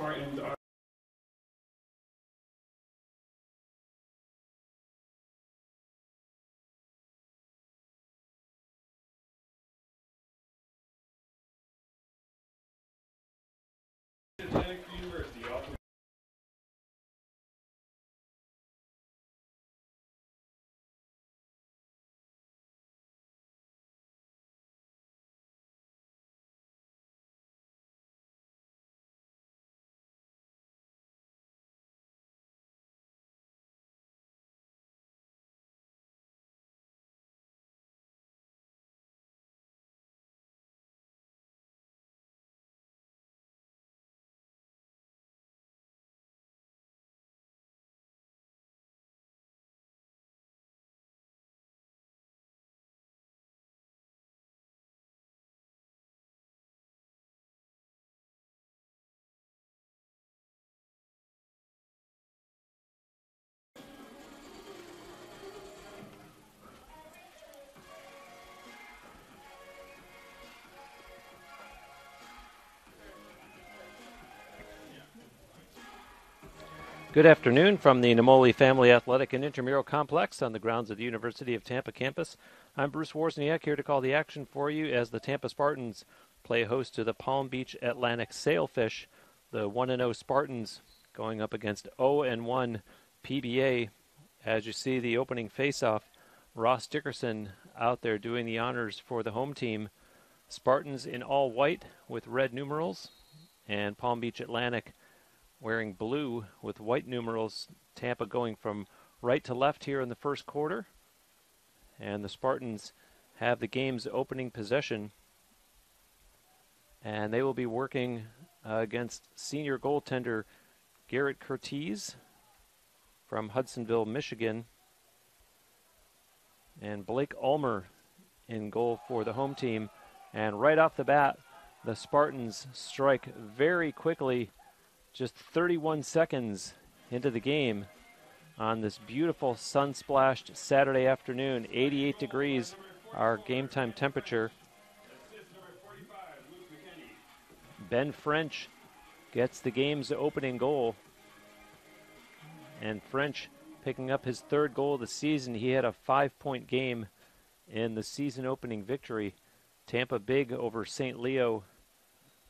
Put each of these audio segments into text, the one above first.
Spartans are University. Good afternoon from the Namoli Family Athletic and Intramural Complex on the grounds of the University of Tampa campus. I'm Bruce Wozniak here to call the action for you as the Tampa Spartans play host to the Palm Beach Atlantic Sailfish. The 1-0 Spartans going up against 0-1 PBA. As you see the opening face-off, Ross Dickerson out there doing the honors for the home team. Spartans in all white with red numerals, and Palm Beach Atlantic wearing blue with white numerals. Tampa going from right to left here in the first quarter. And the Spartans have the game's opening possession. And they will be working against senior goaltender Garrett Curtiz from Hudsonville, Michigan. And Blake Ulmer in goal for the home team. And right off the bat, the Spartans strike very quickly, just 31 seconds into the game on this beautiful sun-splashed Saturday afternoon. 88 degrees, our game time temperature. Ben French gets the game's opening goal. And French picking up his third goal of the season. He had a 5-point game in the season opening victory. Tampa big over St. Leo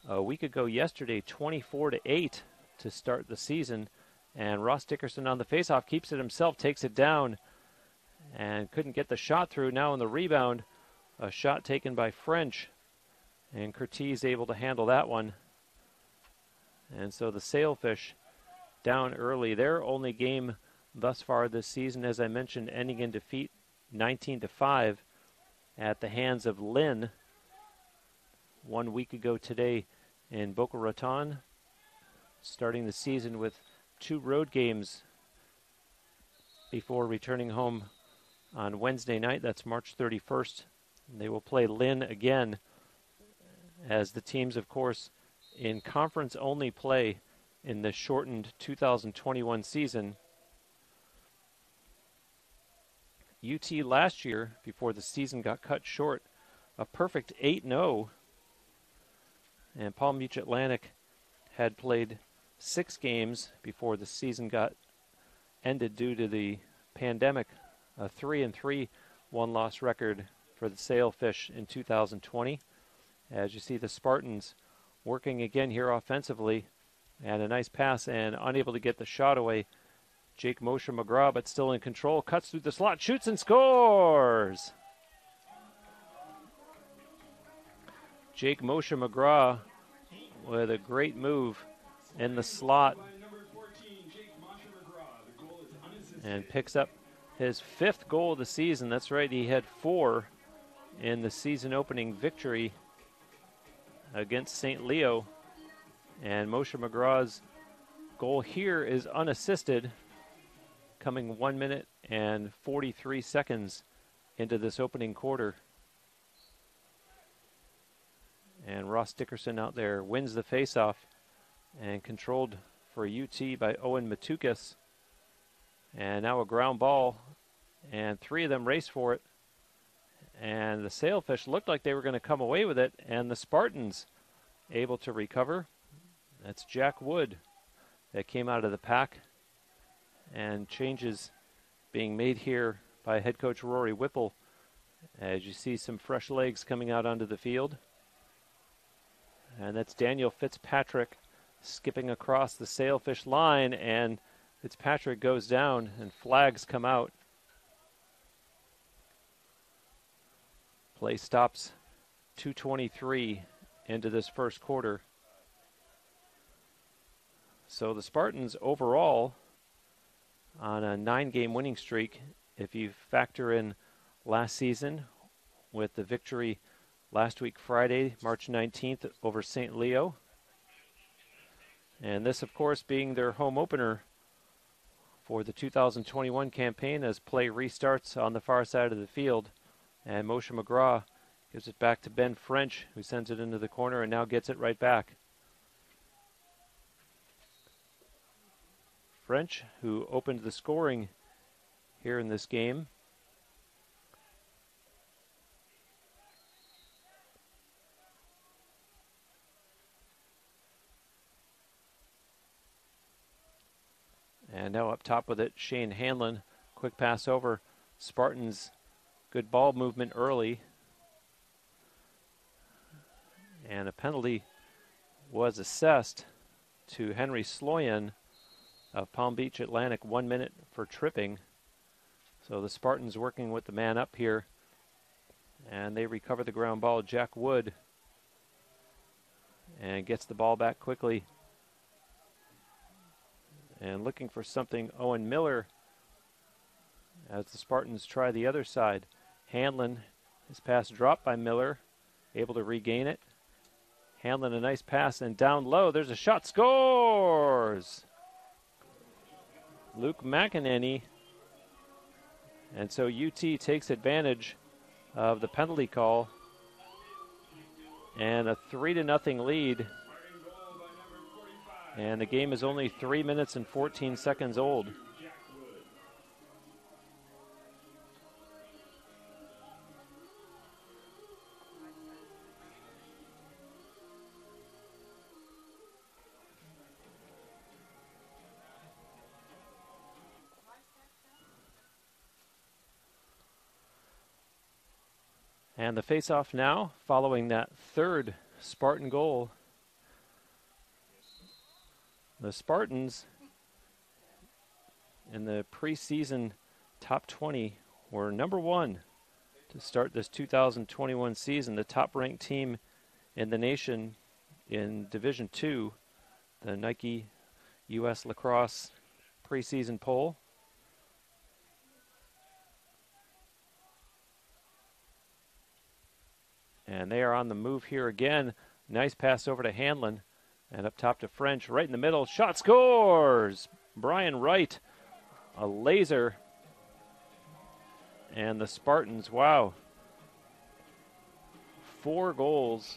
a week ago yesterday, 24-8 to start the season. And Ross Dickerson on the faceoff keeps it himself, takes it down, and couldn't get the shot through. Now on the rebound, a shot taken by French, and Curtiz able to handle that one. And so the Sailfish down early. Their only game thus far this season, as I mentioned, ending in defeat 19-5 at the hands of Lynn 1 week ago today in Boca Raton, starting the season with 2 road games before returning home on Wednesday night. That's March 31st. They will play Lynn again, as the teams, of course, in conference-only play in the shortened 2021 season. UT last year, before the season got cut short, a perfect 8-0. And Palm Beach Atlantic had played 6 games before the season got ended due to the pandemic. A 3-3 one-loss record for the Sailfish in 2020. As you see the Spartans working again here offensively, and a nice pass and unable to get the shot away. Jake Moshe McGraw, but still in control, cuts through the slot, shoots and scores! Jake Moshe McGraw with a great move in the slot and picks up his 5th goal of the season. That's right, he had 4 in the season opening victory against St. Leo. And Moshe McGraw's goal here is unassisted, coming 1 minute and 43 seconds into this opening quarter. And Ross Dickerson out there wins the faceoff, and controlled for UT by Owen Matukis. And now a ground ball, and 3 of them race for it. And the Sailfish looked like they were going to come away with it, and the Spartans able to recover. That's Jack Wood that came out of the pack. And changes being made here by head coach Rory Whipple as you see some fresh legs coming out onto the field. And that's Daniel Fitzpatrick skipping across the sailfish line, and Fitzpatrick goes down and flags come out. Play stops 2:23 into this first quarter. So the Spartans overall on a 9-game winning streak, if you factor in last season with the victory last week Friday, March 19th over St. Leo. And this, of course, being their home opener for the 2021 campaign as play restarts on the far side of the field. And Moshe McGraw gives it back to Ben French, who sends it into the corner and now gets it right back. French, who opened the scoring here in this game. And now up top with it, Shane Hanlon. Quick pass over. Spartans, good ball movement early. And a penalty was assessed to Henry Sloyan of Palm Beach Atlantic, 1 minute for tripping. So the Spartans working with the man up here. And they recover the ground ball. Jack Wood. And gets the ball back quickly. And looking for something, Owen Miller, as the Spartans try the other side. Hanlon, his pass dropped by Miller, able to regain it. Hanlon, a nice pass, and down low, there's a shot, scores! Luke McEnany. And so UT takes advantage of the penalty call. And a 3-0 lead. And the game is only 3 minutes and 14 seconds old. And the face-off now, following that third Spartan goal. The Spartans in the preseason top 20 were number 1 to start this 2021 season, the top-ranked team in the nation in Division II, the Nike U.S. Lacrosse preseason poll. And they are on the move here again. Nice pass over to Hanlon. And up top to French, right in the middle. Shot, scores! Brian Wright, a laser. And the Spartans, wow. 4 goals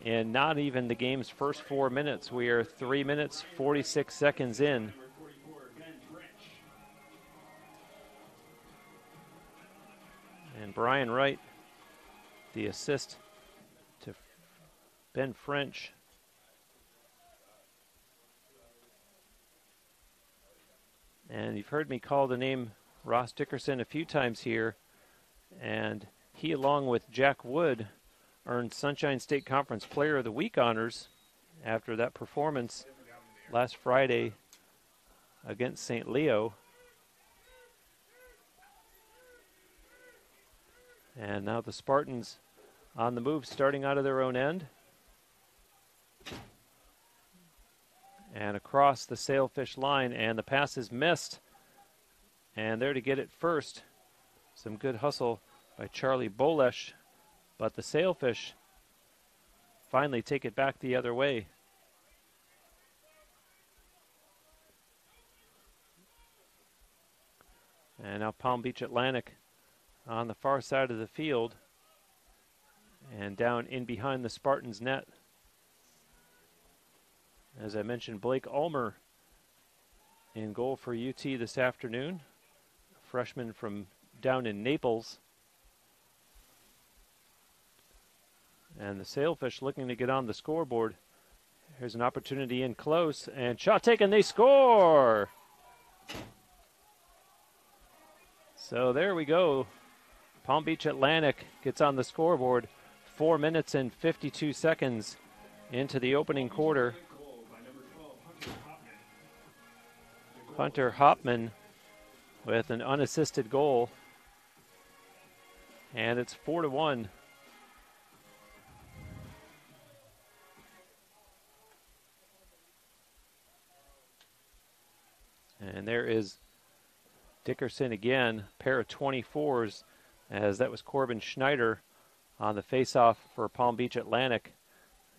in not even the game's first 4 minutes. We are 3 minutes, 46 seconds in. And Brian Wright, the assist to Ben French. And you've heard me call the name Ross Dickerson a few times here. And he, along with Jack Wood, earned Sunshine State Conference Player of the Week honors after that performance last Friday against St. Leo. And now the Spartans on the move, starting out of their own end. And across the sailfish line, and the pass is missed. And there to get it first. Some good hustle by Charlie Bolesh, but the sailfish finally take it back the other way. And now Palm Beach Atlantic on the far side of the field and down in behind the Spartans net. As I mentioned, Blake Ulmer in goal for UT this afternoon, a freshman from down in Naples. And the Sailfish looking to get on the scoreboard. Here's an opportunity in close, and shot taken, they score! So there we go. Palm Beach Atlantic gets on the scoreboard 4 minutes and 52 seconds into the opening quarter. Hunter Hopman with an unassisted goal. And it's 4-1. And there is Dickerson again, pair of 24s, as that was Corbin Schneider on the faceoff for Palm Beach Atlantic.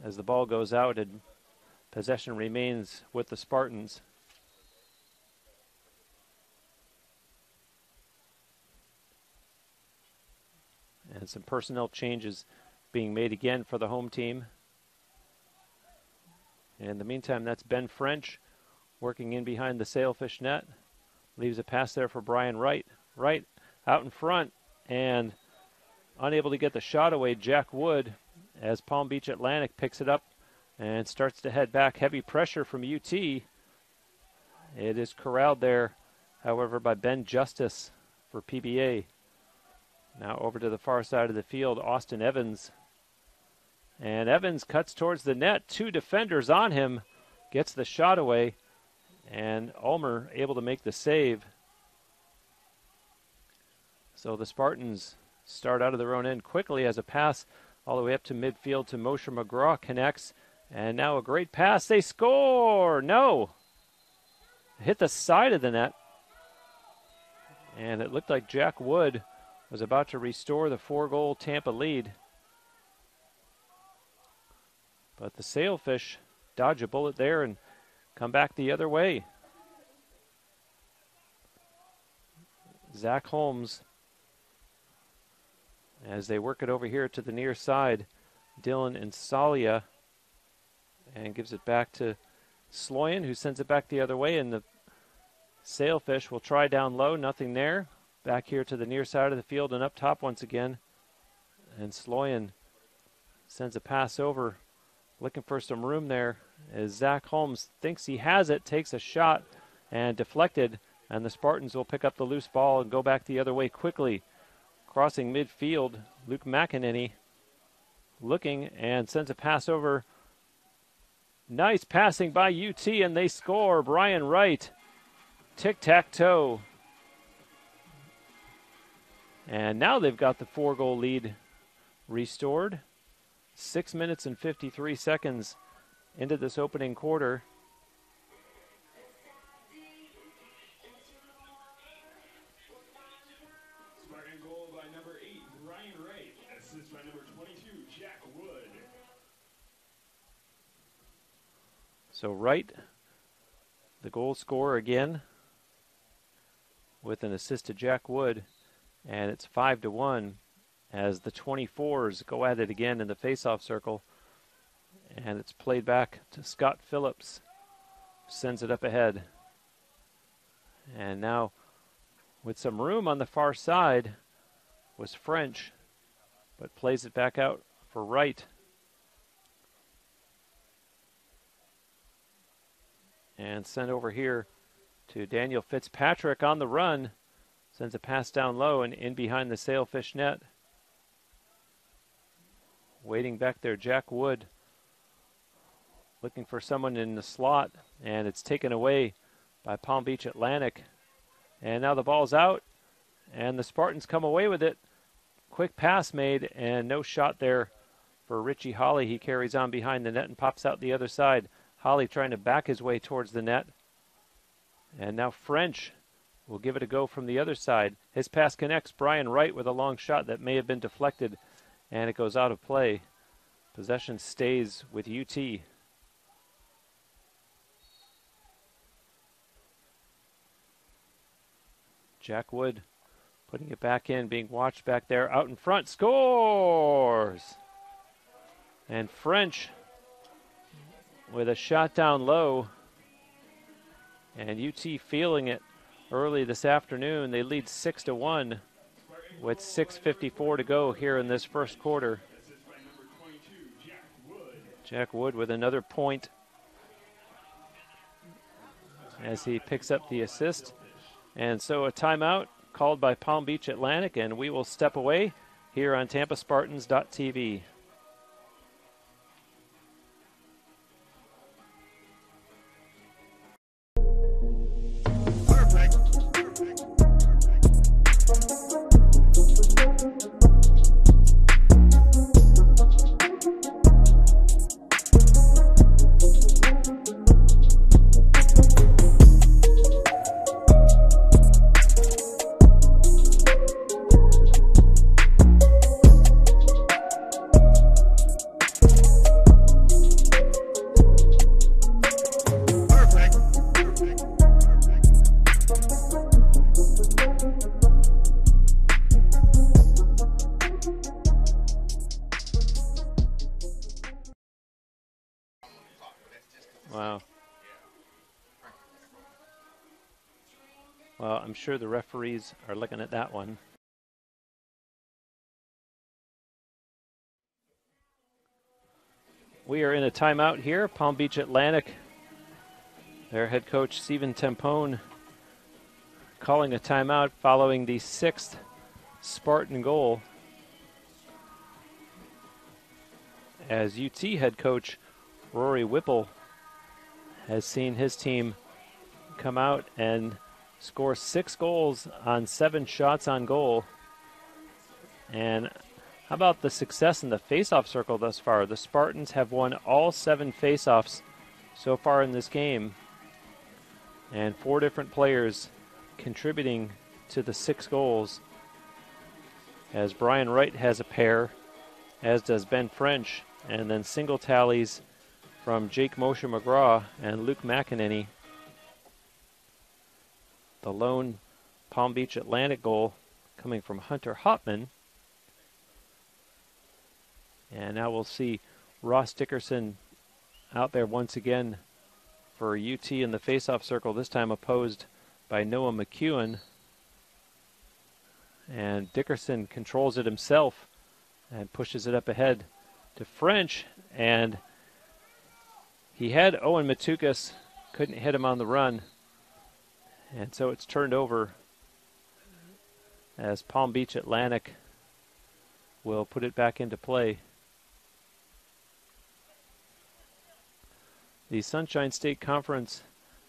As the ball goes out and possession remains with the Spartans. And some personnel changes being made again for the home team. In the meantime, that's Ben French working in behind the Sailfish net. Leaves a pass there for Brian Wright. Wright out in front and unable to get the shot away. Jack Wood, as Palm Beach Atlantic picks it up and starts to head back. Heavy pressure from UT. It is corralled there, however, by Ben Justice for PBA. Now over to the far side of the field, Austin Evans. And Evans cuts towards the net. Two defenders on him. Gets the shot away. And Ulmer able to make the save. So the Spartans start out of their own end quickly as a pass all the way up to midfield to Moshe McGraw connects. And now a great pass. They score! No! Hit the side of the net. And it looked like Jack Wood was about to restore the 4-goal Tampa lead. But the Sailfish dodge a bullet there and come back the other way. Zach Holmes, as they work it over here to the near side, Dylan Insalia, and gives it back to Sloyan, who sends it back the other way, and the Sailfish will try down low, nothing there. Back here to the near side of the field and up top once again. And Sloyan sends a pass over, looking for some room there as Zach Holmes thinks he has it, takes a shot and deflected, and the Spartans will pick up the loose ball and go back the other way quickly. Crossing midfield, Luke McEnany looking and sends a pass over. Nice passing by UT and they score. Brian Wright, tic-tac-toe. And now they've got the 4-goal lead restored. 6 minutes and 53 seconds into this opening quarter. Spartan goal by number 8, Brian Wright. Assist by number 22, Jack Wood. So Wright, the goal scorer again, with an assist to Jack Wood. And it's 5-1 as the 24s go at it again in the faceoff circle. And it's played back to Scott Phillips. Sends it up ahead. And now with some room on the far side was French, but plays it back out for Wright. And sent over here to Daniel Fitzpatrick on the run. Sends a pass down low and in behind the Sailfish net. Waiting back there, Jack Wood. Looking for someone in the slot, and it's taken away by Palm Beach Atlantic. And now the ball's out, and the Spartans come away with it. Quick pass made, and no shot there for Richie Holly. He carries on behind the net and pops out the other side. Holly trying to back his way towards the net. And now French will give it a go from the other side. His pass connects. Brian Wright with a long shot that may have been deflected, and it goes out of play. Possession stays with UT. Jack Wood putting it back in, being watched back there. Out in front, scores! And French with a shot down low. And UT feeling it early this afternoon. They lead 6-1 with 6:54 to go here in this first quarter. Jack Wood with another point as he picks up the assist. And so a timeout called by Palm Beach Atlantic, and we will step away here on TampaSpartans.tv. Wow. Well, I'm sure the referees are looking at that one. We are in a timeout here. Palm Beach Atlantic, their head coach Steven Tempone calling a timeout following the 6th Spartan goal, as UT head coach Rory Whipple has seen his team come out and score 6 goals on 7 shots on goal. And how about the success in the face-off circle thus far? The Spartans have won all 7 face-offs so far in this game, and 4 different players contributing to the 6 goals, as Brian Wright has a pair, as does Ben French, and then single tallies from Jake Moshe McGraw and Luke McEnany. The lone Palm Beach Atlantic goal coming from Hunter Hopman. And now we'll see Ross Dickerson out there once again for UT in the faceoff circle, this time opposed by Noah McEwen. And Dickerson controls it himself and pushes it up ahead to French, and he had Owen Matukas, couldn't hit him on the run, and so it's turned over as Palm Beach Atlantic will put it back into play. The Sunshine State Conference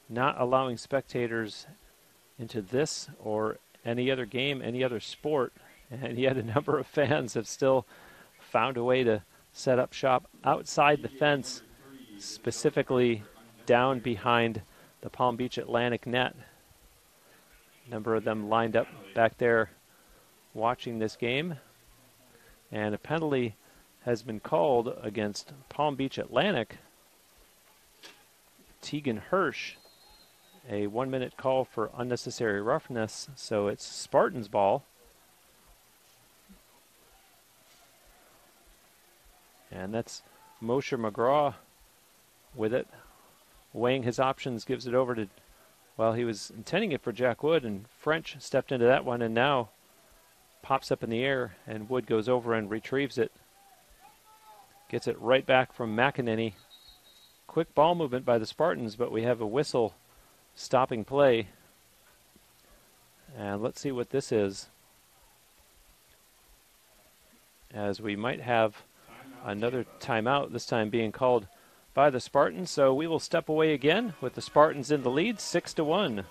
not allowing spectators into this or any other game, any other sport, and yet a number of fans have still found a way to set up shop outside the fence, specifically down behind the Palm Beach Atlantic net. A number of them lined up back there watching this game, and a penalty has been called against Palm Beach Atlantic. Tegan Hirsch, a 1-minute call for unnecessary roughness, so it's Spartans ball. And that's Moshe McGraw with it, weighing his options, gives it over to, well, he was intending it for Jack Wood, and French stepped into that one and now pops up in the air, and Wood goes over and retrieves it. Gets it right back from McEnany. Quick ball movement by the Spartans, but we have a whistle stopping play. And let's see what this is, as we might have another timeout, this time being called by the Spartans. So we will step away again with the Spartans in the lead, 6-1.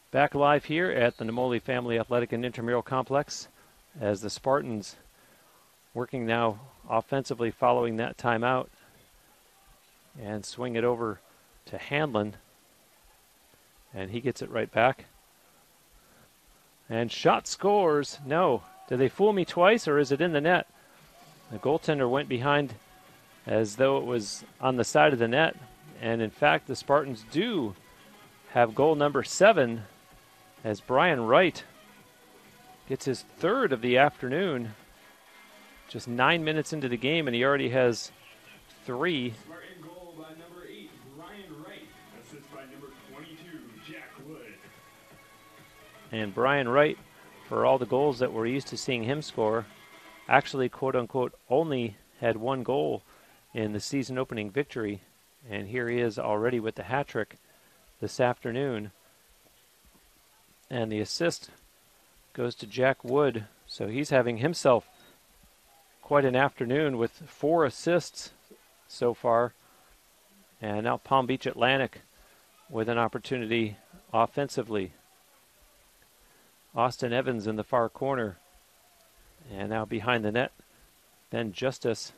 Back live here at the Namoli Family Athletic and Intramural Complex as the Spartans working now offensively following that timeout and swing it over to Hanlon, and he gets it right back. And shot scores. No. Did they fool me twice, or is it in the net? The goaltender went behind as though it was on the side of the net, and in fact the Spartans do have goal number 7 as Brian Wright gets his 3rd of the afternoon. Just 9 minutes into the game, and he already has 3. Spartan goal by number 8, Brian Wright. Assist by number 22, Jack Wood. And Brian Wright, for all the goals that we're used to seeing him score, actually, quote-unquote, only had 1 goal in the season opening victory. And here he is already with the hat trick this afternoon. And the assist goes to Jack Wood. So he's having himself quite an afternoon with 4 assists so far. And now Palm Beach Atlantic with an opportunity offensively. Austin Evans in the far corner. And now behind the net, Ben Justice.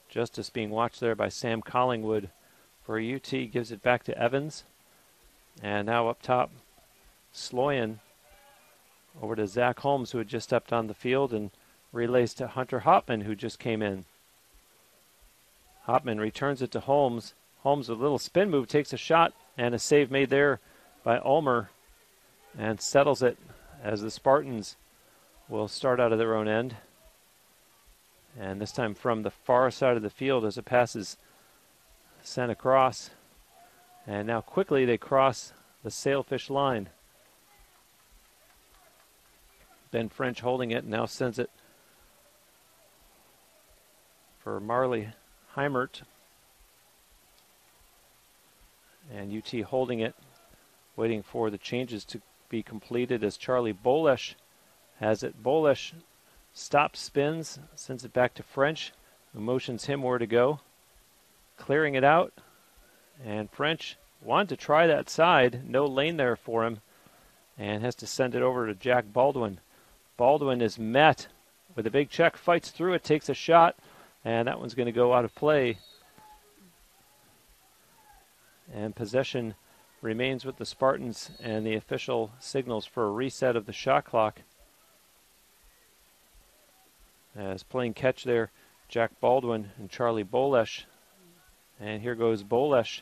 Justice being watched there by Sam Collingwood for UT, gives it back to Evans. And now up top, Sloyan over to Zach Holmes, who had just stepped on the field, and relays to Hunter Hopman, who just came in. Hopman returns it to Holmes. Holmes with a little spin move, takes a shot, and a save made there by Ulmer, and settles it as the Spartans will start out of their own end. And this time from the far side of the field as it passes sent across. And now quickly they cross the sailfish line. Ben French holding it, now sends it for Marley Heimert. And UT holding it, waiting for the changes to be completed as Charlie Bolesh has it. Bolesh stops, spins, sends it back to French, who motions him where to go. Clearing it out, and French wanted to try that side. No lane there for him, and has to send it over to Jack Baldwin. Baldwin is met with a big check, fights through it, takes a shot, and that one's going to go out of play. And possession remains with the Spartans, and the official signals for a reset of the shot clock. As playing catch there, Jack Baldwin and Charlie Bolesh. And here goes Bolesh.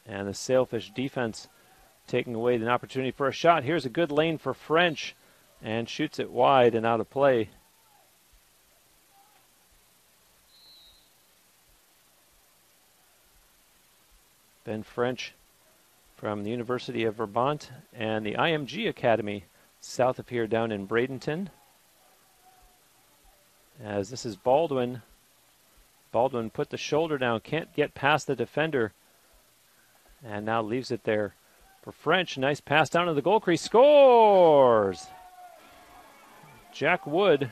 And the Sailfish defense taking away an opportunity for a shot. Here's a good lane for French, and shoots it wide and out of play. Ben French from the University of Vermont and the IMG Academy south of here down in Bradenton. As this is Baldwin. Baldwin put the shoulder down, can't get past the defender, and now leaves it there for French. Nice pass down to the goal crease. Scores! Jack Wood,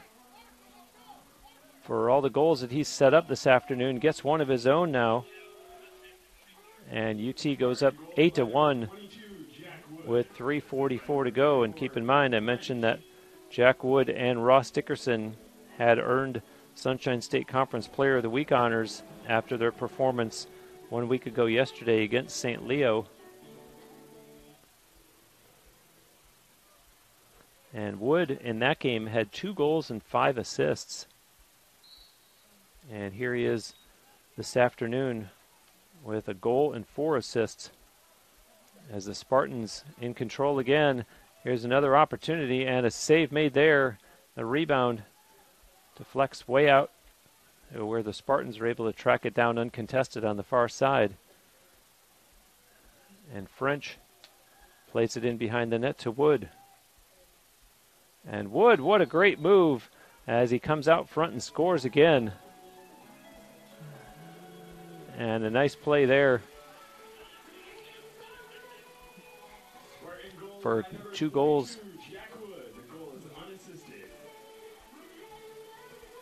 for all the goals that he's set up this afternoon, gets one of his own now. And UT goes up 8-1 with 3:44 to go. And keep in mind, I mentioned that Jack Wood and Ross Dickerson had earned Sunshine State Conference Player of the Week honors after their performance 1 week ago yesterday against St. Leo. And Wood in that game had 2 goals and 5 assists. And here he is this afternoon with a goal and 4 assists. As the Spartans in control again. Here's another opportunity and a save made there. The rebound deflects way out where the Spartans are able to track it down uncontested on the far side. And French plays it in behind the net to Wood. And Wood, what a great move as he comes out front and scores again. And a nice play there for 2 goals.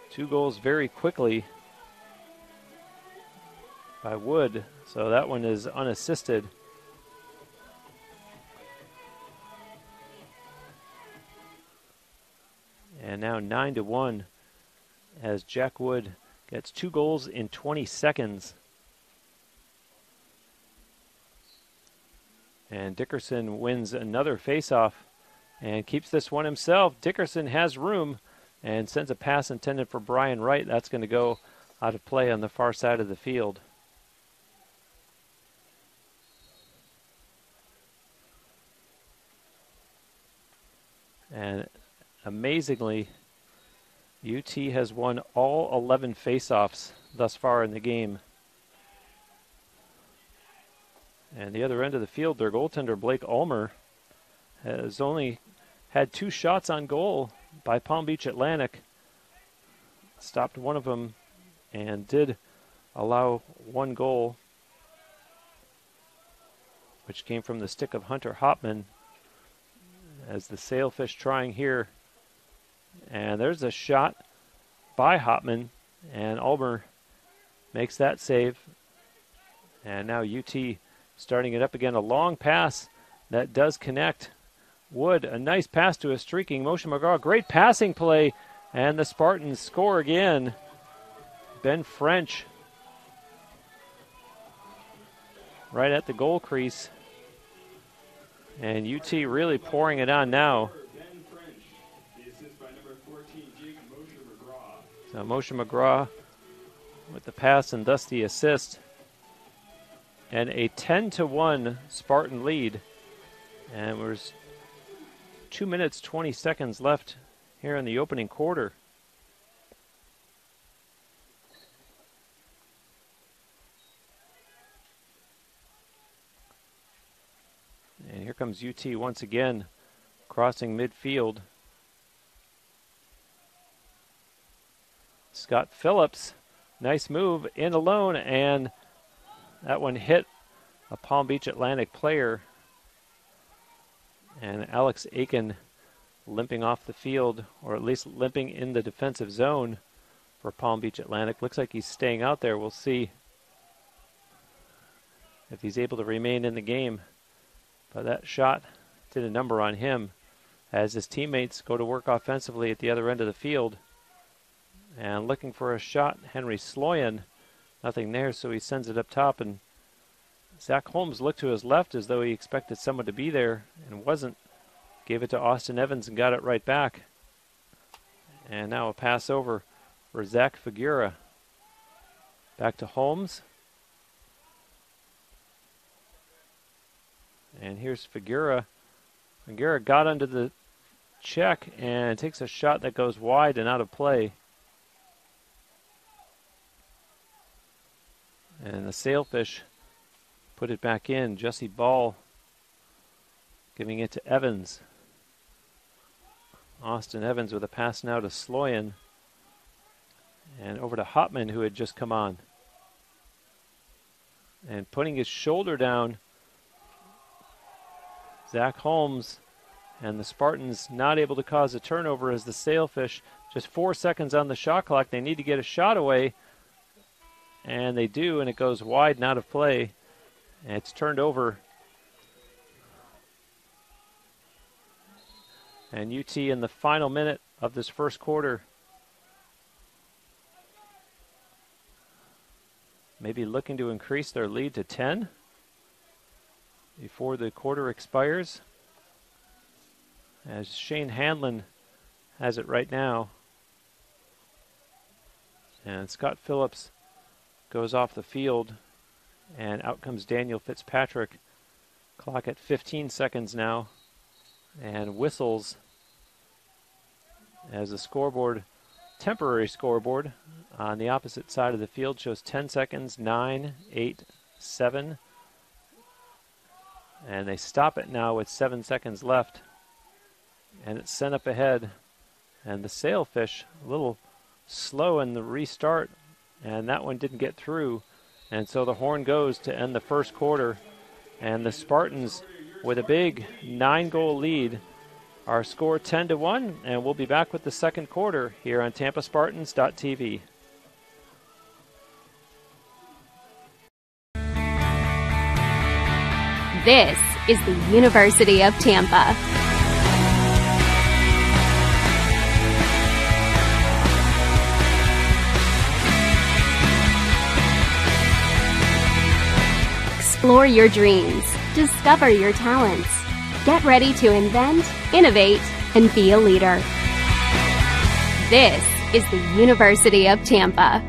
2 goals very quickly by Wood. So that one is unassisted. And now 9-1 as Jack Wood gets 2 goals in 20 seconds. And Dickerson wins another faceoff and keeps this one himself. Dickerson has room and sends a pass intended for Brian Wright. That's going to go out of play on the far side of the field. And amazingly, UT has won all 11 faceoffs thus far in the game. And the other end of the field, their goaltender, Blake Ulmer, has only had 2 shots on goal by Palm Beach Atlantic. Stopped one of them and did allow 1 goal, which came from the stick of Hunter Hopman, as the Sailfish trying here. And there's a shot by Hopman, and Ulmer makes that save. And now UT starting it up again. A long pass that does connect. Wood, a nice pass to a streaking Moshe McGraw. Great passing play, and the Spartans score again. Ben French right at the goal crease. And UT really pouring it on now. So Moshe McGraw with the pass and thus the assist. And a 10-1 Spartan lead. And there's 2 minutes, 20 seconds left here in the opening quarter. And here comes UT once again, crossing midfield. Scott Phillips, nice move in alone, and that one hit a Palm Beach Atlantic player. And Alex Aiken limping off the field, or at least limping in the defensive zone for Palm Beach Atlantic. Looks like he's staying out there. We'll see if he's able to remain in the game. But that shot did a number on him as his teammates go to work offensively at the other end of the field. And looking for a shot, Henry Sloyan. Nothing there, so he sends it up top. And Zach Holmes looked to his left as though he expected someone to be there and wasn't. Gave it to Austin Evans and got it right back. And now a pass over for Zach Figuera. Back to Holmes. And here's Figuera. Figuera got under the check and takes a shot that goes wide and out of play. And the Sailfish put it back in. Jesse Ball giving it to Evans. Austin Evans with a pass now to Sloyan. And over to Hopman, who had just come on. And putting his shoulder down, Zach Holmes, and the Spartans not able to cause a turnover as the Sailfish, just 4 seconds on the shot clock. They need to get a shot away. And they do, and it goes wide and out of play. And it's turned over. And UT in the final minute of this first quarter, maybe looking to increase their lead to 10 before the quarter expires. As Shane Hanlon has it right now. And Scott Phillips goes off the field, and out comes Daniel Fitzpatrick. Clock at 15 seconds now, and whistles as the scoreboard, temporary scoreboard on the opposite side of the field shows 10 seconds, 9, 8, 7, and they stop it now with 7 seconds left, and it's sent up ahead, and the Sailfish a little slow in the restart, and that one didn't get through, and so the horn goes to end the first quarter, and the Spartans with a big 9-goal lead are scored 10-1, and we'll be back with the second quarter here on TampaSpartans.tv. This is the University of Tampa. Explore your dreams. Discover your talents. Get ready to invent, innovate, and be a leader. This is the University of Tampa.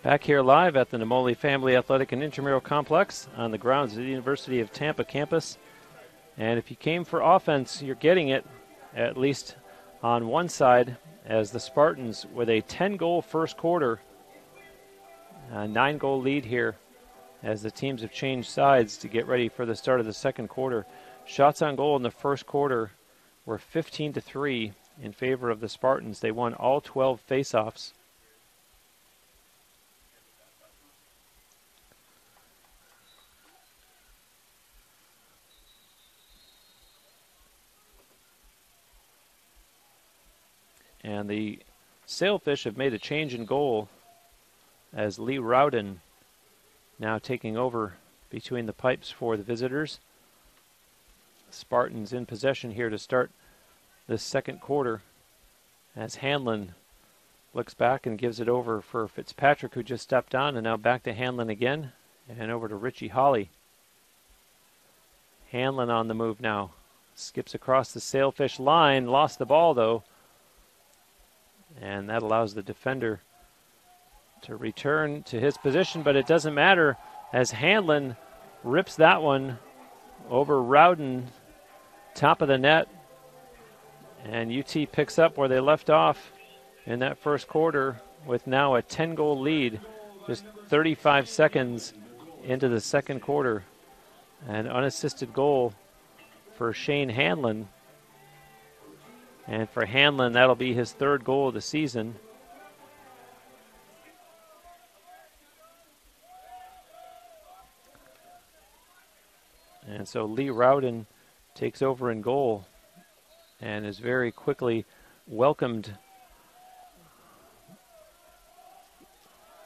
Back here live at the Namoli Family Athletic and Intramural Complex on the grounds of the University of Tampa campus. And if you came for offense, you're getting it, at least on one side, as the Spartans with a 10-goal first quarter, a 9-goal lead here as the teams have changed sides to get ready for the start of the second quarter. Shots on goal in the first quarter were 15-3 in favor of the Spartans. They won all 12 faceoffs. And the Sailfish have made a change in goal as Lee Rowden now taking over between the pipes for the visitors. Spartans in possession here to start this second quarter as Hanlon looks back and gives it over for Fitzpatrick, who just stepped on, and now back to Hanlon again and over to Richie Hawley. Hanlon on the move now. Skips across the Sailfish line, lost the ball though. And that allows the defender to return to his position, but it doesn't matter as Hanlon rips that one over Rowden, top of the net. And UT picks up where they left off in that first quarter with now a 10-goal lead, just 35 seconds into the second quarter. An unassisted goal for Shane Hanlon. And for Hanlon, that'll be his third goal of the season. And so Lee Rowden takes over in goal and is very quickly welcomed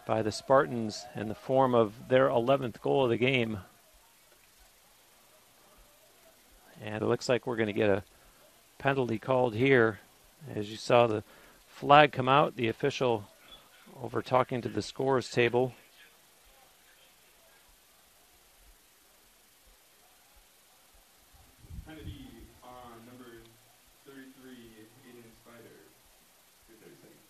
by the Spartans in the form of their 11th goal of the game. And it looks like we're going to get a penalty called here. As you saw the flag come out, the official over talking to the scores table. Penalty on number 33, Aiden Spider. 30 seconds.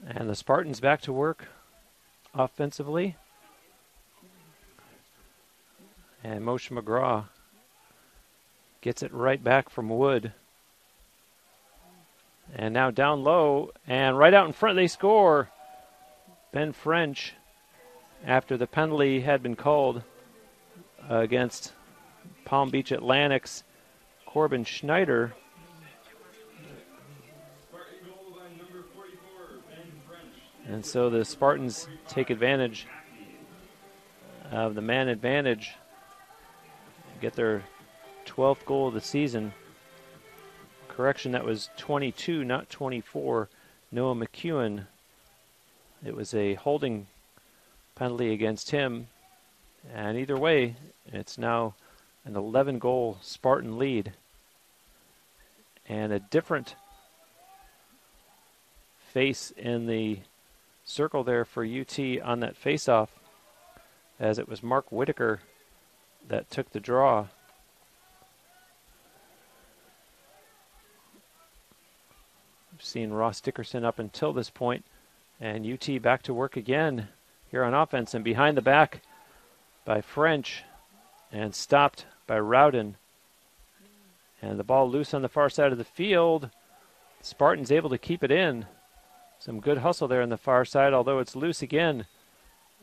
And the Spartans back to work offensively. And Moshe McGraw gets it right back from Wood. And now down low, and right out in front they score. Ben French, after the penalty had been called against Palm Beach Atlantic's Corbin Schneider. And so the Spartans take advantage of the man advantage, get their 12th goal of the season. Correction, that was 22, not 24. Noah McEwen. It was a holding penalty against him. And either way, it's now an 11-goal Spartan lead. And a different face in the circle there for UT on that faceoff, as it was Mark Whitaker that took the draw. We've seen Ross Dickerson up until this point, and UT back to work again here on offense, and behind the back by French and stopped by Rowden. And the ball loose on the far side of the field. Spartans able to keep it in. Some good hustle there on the far side, although it's loose again.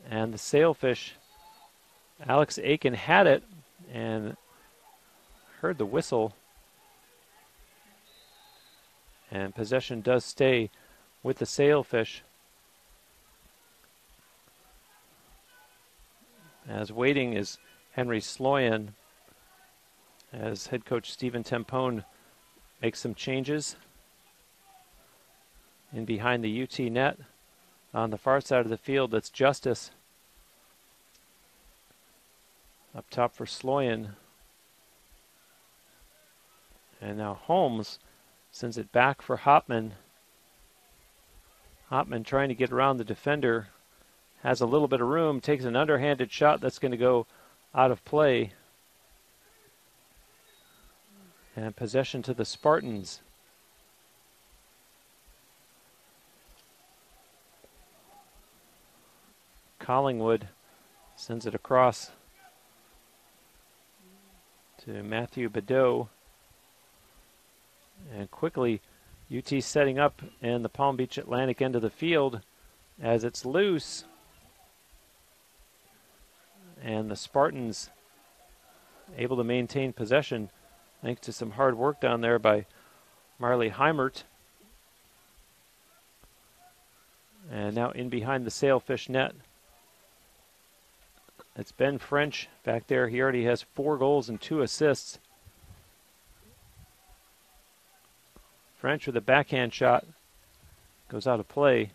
And the Sailfish, Alex Aiken had it and heard the whistle. And possession does stay with the Sailfish. As waiting is Henry Sloyan, as head coach Stephen Tempone makes some changes. In behind the UT net on the far side of the field, that's Justice. Up top for Sloyan. And now Holmes sends it back for Hopman. Hopman trying to get around the defender. Has a little bit of room, takes an underhanded shot that's going to go out of play. And possession to the Spartans. Collingwood sends it across to Matthew Badeau. And quickly, UT setting up in the Palm Beach Atlantic end of the field as it's loose. And the Spartans able to maintain possession thanks to some hard work down there by Marley Heimert. And now in behind the Sailfish net. It's Ben French back there. He already has 4 goals and 2 assists. French with a backhand shot. Goes out of play.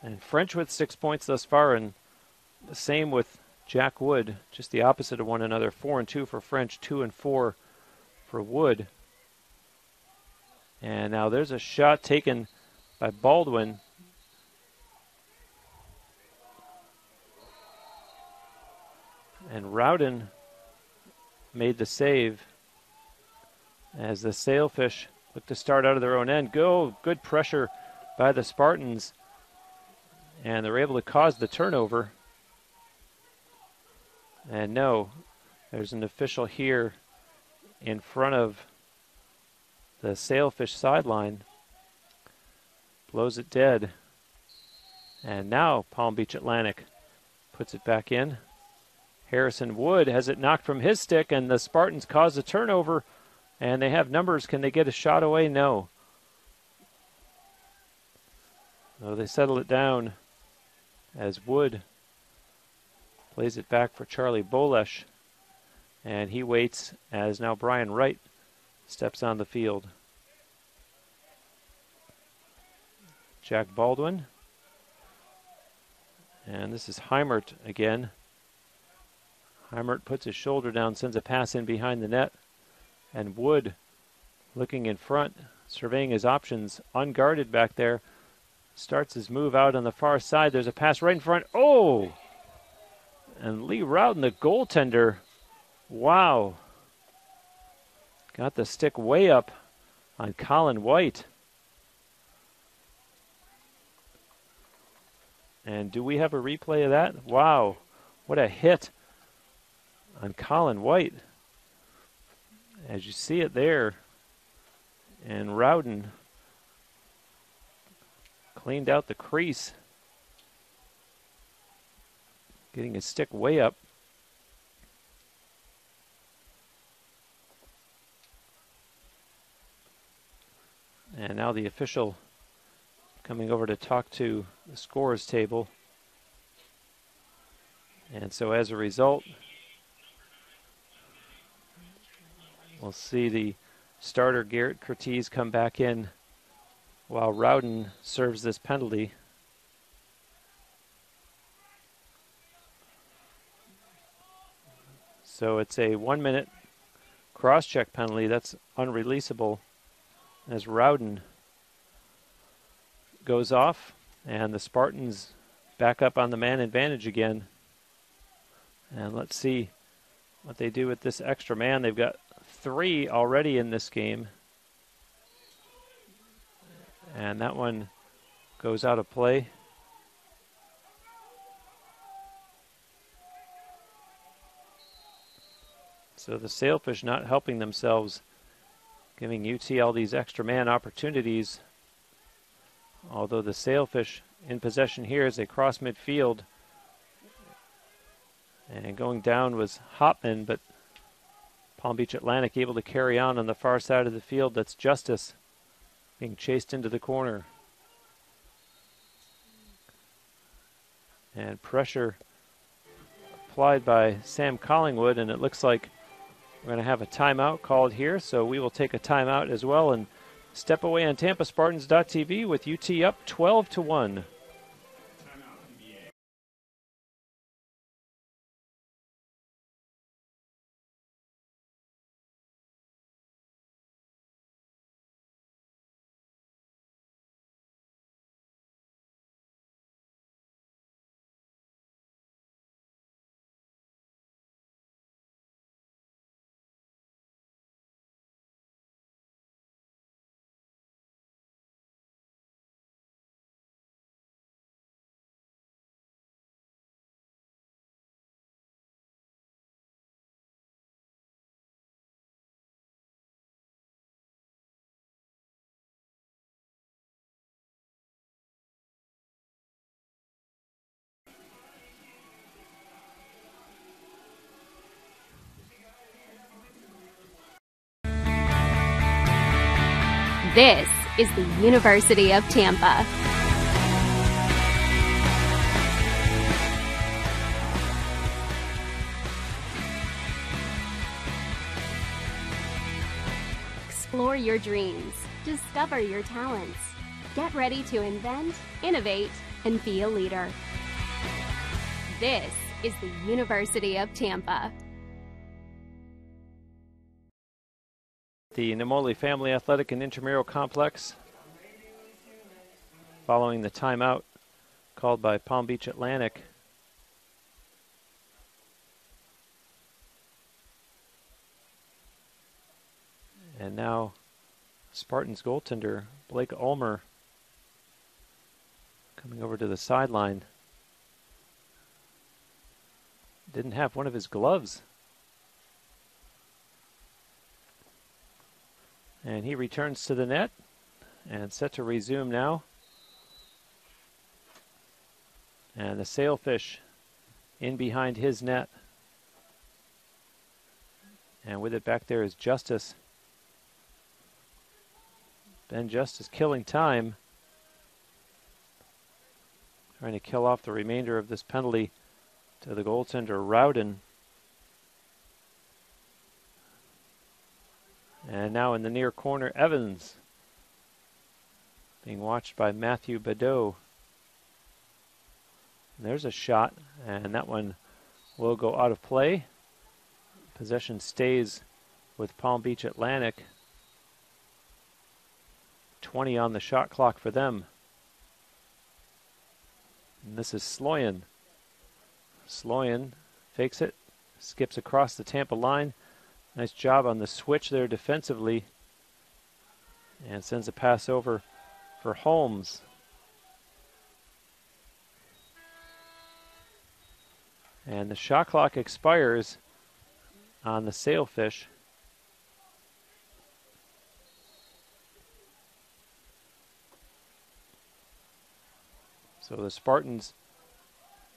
And French with 6 points thus far, and the same with Jack Wood. Just the opposite of one another. 4 and 2 for French, 2 and 4 for Wood. And now there's a shot taken by Baldwin. And Rowden made the save as the Sailfish look to start out of their own end. Good pressure by the Spartans. And they're able to cause the turnover. And no, there's an official here in front of the Sailfish sideline. Blows it dead. And now Palm Beach Atlantic puts it back in. Harrison Wood has it knocked from his stick, and the Spartans cause a turnover. And they have numbers. Can they get a shot away? No. So they settle it down as Wood plays it back for Charlie Bolesh. And he waits as now Brian Wright steps on the field. Jack Baldwin. And this is Heimert again. Heimert puts his shoulder down, sends a pass in behind the net. And Wood looking in front, surveying his options, unguarded back there. Starts his move out on the far side. There's a pass right in front. Oh! And Lee Rowden, the goaltender. Wow. Got the stick way up on Colin White. And do we have a replay of that? Wow. What a hit on Colin White. As you see it there. And Rowden cleaned out the crease. Getting his stick way up. And now the official coming over to talk to the scorers table. And so as a result, We'll see the starter Garrett Curtiz come back in while Rowden serves this penalty. So it's a 1 minute cross-check penalty that's unreleasable as Rowden goes off, and the Spartans back up on the man advantage again. And let's see what they do with this extra man. They've got 3 already in this game. And that one goes out of play. So the Sailfish not helping themselves, giving UT all these extra man opportunities. Although the Sailfish in possession here as they cross midfield. And going down was Hopman, but Palm Beach Atlantic able to carry on the far side of the field. That's Justice being chased into the corner. And pressure applied by Sam Collingwood, and it looks like we're going to have a timeout called here, so we will take a timeout as well and step away on TampaSpartans.tv with UT up 12-1. This is the University of Tampa. Explore your dreams. Discover your talents. Get ready to invent, innovate, and be a leader. This is the University of Tampa. The Namoli Family Athletic and Intramural Complex, following the timeout called by Palm Beach Atlantic. And now Spartans goaltender Blake Ulmer coming over to the sideline. Didn't have one of his gloves. And he returns to the net and set to resume now. And the Sailfish in behind his net. And with it back there is Justice. Ben Justice killing time. Trying to kill off the remainder of this penalty to the goaltender Rowden. And now in the near corner, Evans being watched by Matthew Badeau. And there's a shot, and that one will go out of play. Possession stays with Palm Beach Atlantic. 20 on the shot clock for them. And this is Sloyan. Sloyan fakes it, skips across the Tampa line. Nice job on the switch there defensively. And sends a pass over for Holmes. And the shot clock expires on the Sailfish. So the Spartans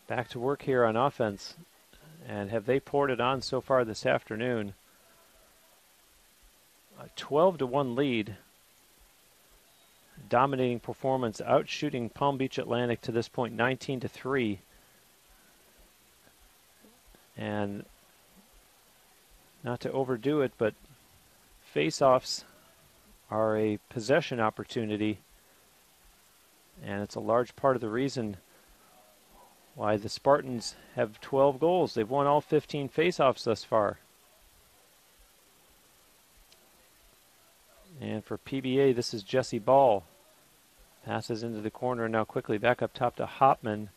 back to work here on offense. And have they poured it on so far this afternoon? A 12-1 lead. Dominating performance, outshooting Palm Beach Atlantic to this point 19-3. And not to overdo it, but face-offs are a possession opportunity, and it's a large part of the reason why the Spartans have 12 goals. They've won all 15 face-offs thus far. And for PBA, this is Jesse Ball. Passes into the corner, now quickly back up top to Hopman.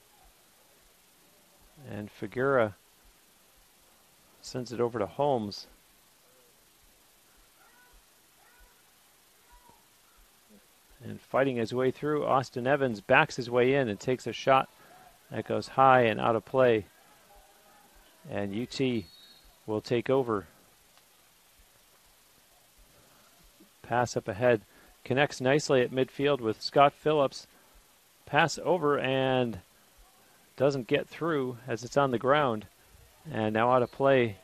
And Figuera sends it over to Holmes. And fighting his way through, Austin Evans backs his way in and takes a shot that goes high and out of play. And UT will take over. Pass up ahead. Connects nicely at midfield with Scott Phillips. Pass over and doesn't get through as it's on the ground. And now out of play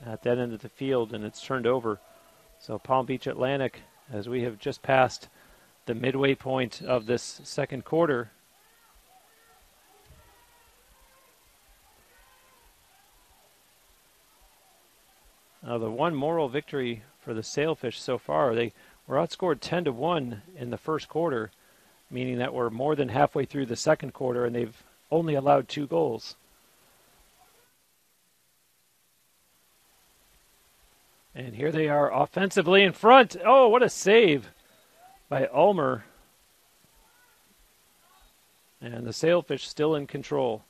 at that end of the field, and it's turned over. So Palm Beach Atlantic, as we have just passed the midway point of this second quarter. Now the one moral victory for the Sailfish so far. They were outscored 10-1 in the first quarter, meaning that we're more than halfway through the second quarter, and they've only allowed 2 goals. And here they are offensively in front. Oh, what a save by Ulmer. And the Sailfish still in control.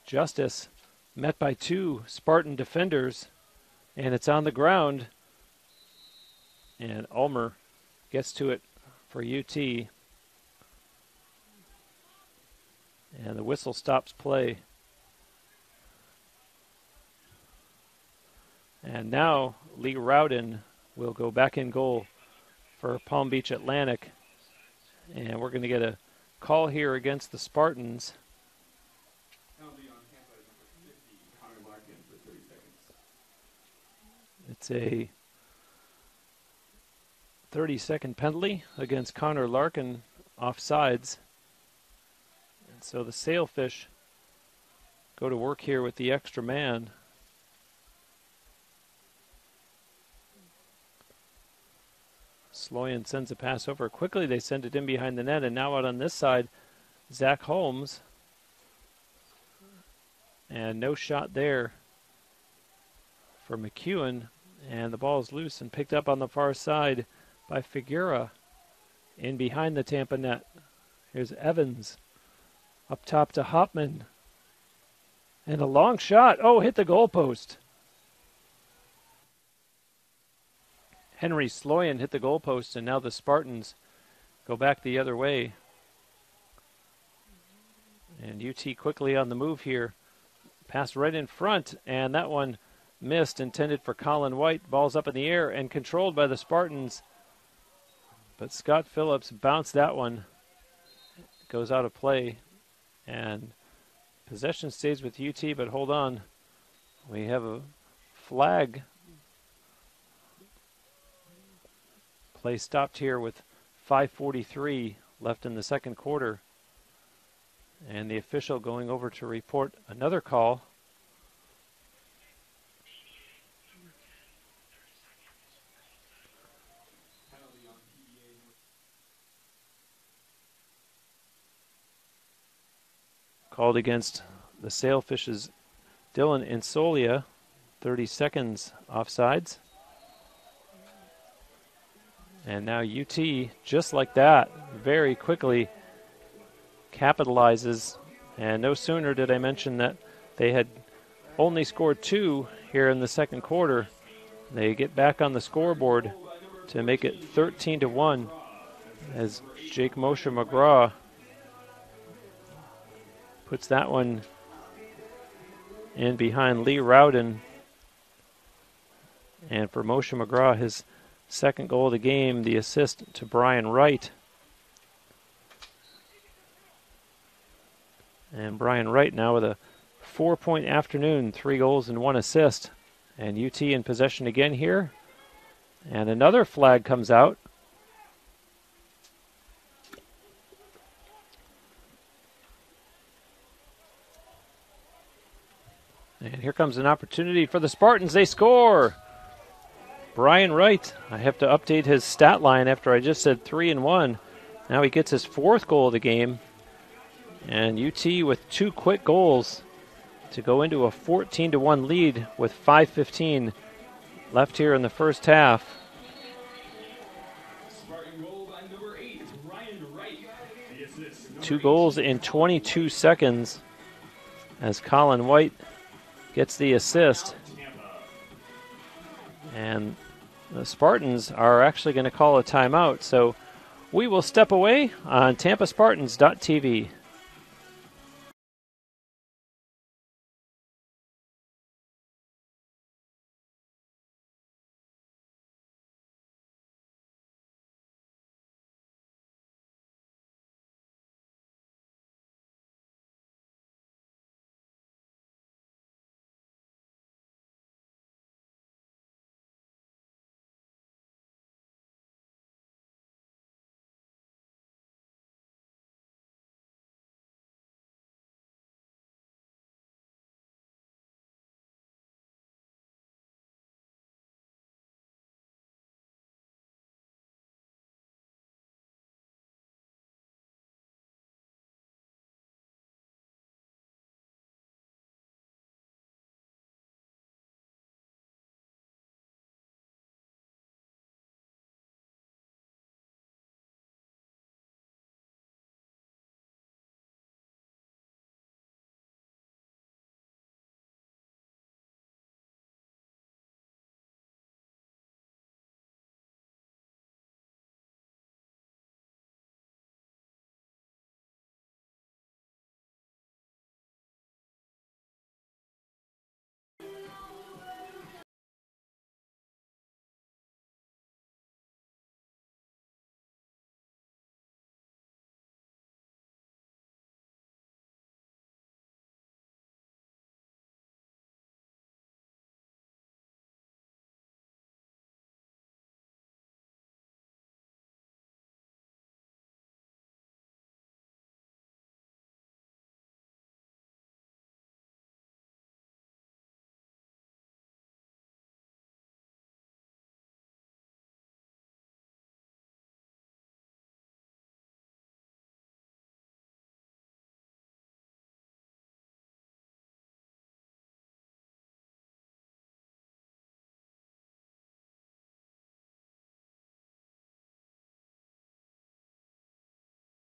Justice met by 2 Spartan defenders, and it's on the ground. And Ulmer gets to it for UT. And the whistle stops play. And now Lee Rowden will go back in goal for Palm Beach Atlantic. And we're going to get a call here against the Spartans. Penalty on Tampa, number 50, Connor Larkin for 30 seconds. It's a 30-second penalty against Connor Larkin, offsides. And so the Sailfish go to work here with the extra man. Sloyan sends a pass over. Quickly they send it in behind the net, and now out on this side, Zach Holmes. And no shot there for McEwen, and the ball is loose and picked up on the far side by Figuera in behind the Tampa net. Here's Evans up top to Hopman, and a long shot. Oh, hit the goalpost. Henry Sloyan hit the goalpost, and now the Spartans go back the other way. And UT quickly on the move here. Pass right in front, and that one missed, intended for Colin White. Ball's up in the air and controlled by the Spartans. But Scott Phillips bounced that one. Goes out of play. And possession stays with UT, but hold on. We have a flag. Play stopped here with 5:43 left in the second quarter. And the official going over to report another call. Called against the Sailfish's Dylan Insolia, 30 seconds offsides. And now UT, just like that, very quickly capitalizes. And no sooner did I mention that they had only scored 2 here in the second quarter. They get back on the scoreboard to make it 13-1 as Jake Moshe McGraw puts that one in behind Lee Rowden. And for Moshe McGraw, his second goal of the game, the assist to Brian Wright. And Brian Wright now with a 4-point afternoon, 3 goals and 1 assist. And UT in possession again here. And another flag comes out. And here comes an opportunity for the Spartans. They score. Brian Wright. I have to update his stat line after I just said 3-1. Now he gets his 4th goal of the game. And UT with 2 quick goals to go into a 14-1 lead with 5:15 left here in the first half. Spartan goal by number 8, Brian Wright. The assist, number 2 8. goals in 22 seconds as Colin White gets the assist. And the Spartans are actually going to call a timeout. So we will step away on TampaSpartans.tv.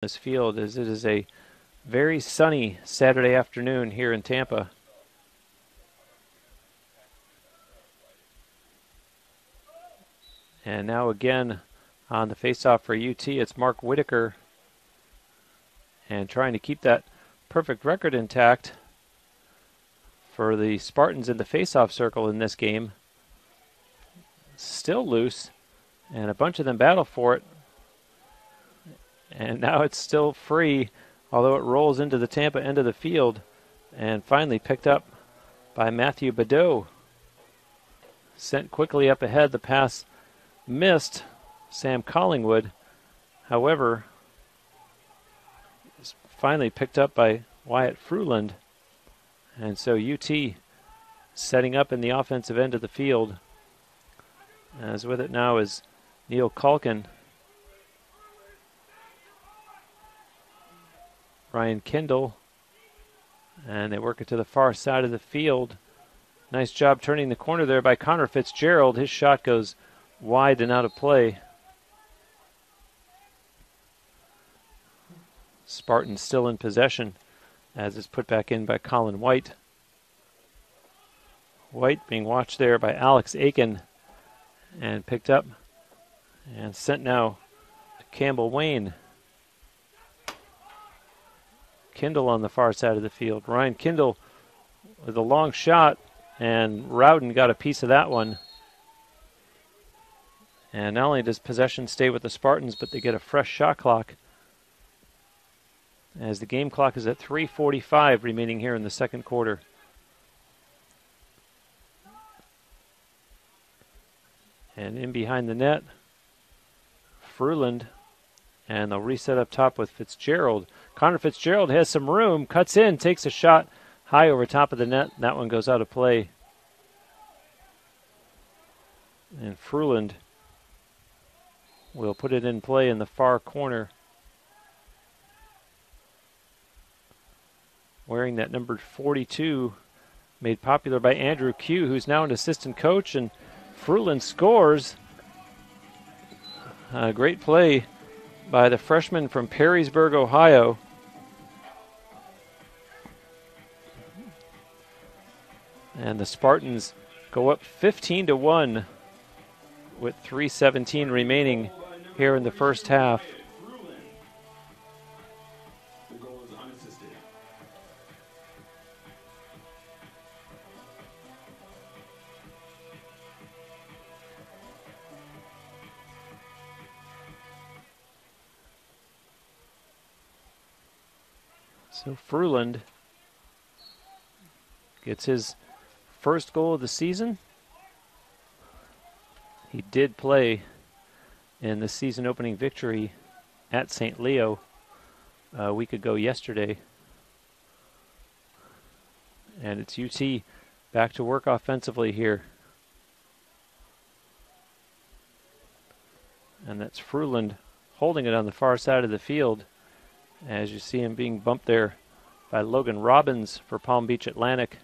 This field, as it is a very sunny Saturday afternoon here in Tampa. And now again on the faceoff for UT, it's Mark Whitaker. And trying to keep that perfect record intact for the Spartans in the faceoff circle in this game. Still loose, and a bunch of them battle for it. And now it's still free, although it rolls into the Tampa end of the field, and finally picked up by Matthew Badeau. Sent quickly up ahead, the pass missed Sam Collingwood. However, it's finally picked up by Wyatt Fruland. And so UT setting up in the offensive end of the field. As with it now is Neil Culkin. Ryan Kendall, and they work it to the far side of the field. Nice job turning the corner there by Connor Fitzgerald. His shot goes wide and out of play. Spartans still in possession as it's put back in by Colin White. White being watched there by Alex Aiken and picked up and sent now to Campbell Wayne. Kindle on the far side of the field. Ryan Kindle with a long shot, and Rowden got a piece of that one. And not only does possession stay with the Spartans, but they get a fresh shot clock as the game clock is at 3:45 remaining here in the second quarter. And in behind the net, Fruland. And they'll reset up top with Fitzgerald. Connor Fitzgerald has some room, cuts in, takes a shot high over top of the net. That one goes out of play. And Fruland will put it in play in the far corner. Wearing that number 42, made popular by Andrew Q, who's now an assistant coach, and Fruland scores. A great play by the freshman from Perrysburg, Ohio. And the Spartans go up 15-1 with 3:17 remaining here in the first half. The goal is unassisted. So Fruland gets his first goal of the season. He did play in the season opening victory at St. Leo a week ago yesterday. And it's UT back to work offensively here. And that's Fruland holding it on the far side of the field, as you see him being bumped there by Logan Robbins for Palm Beach Atlantic.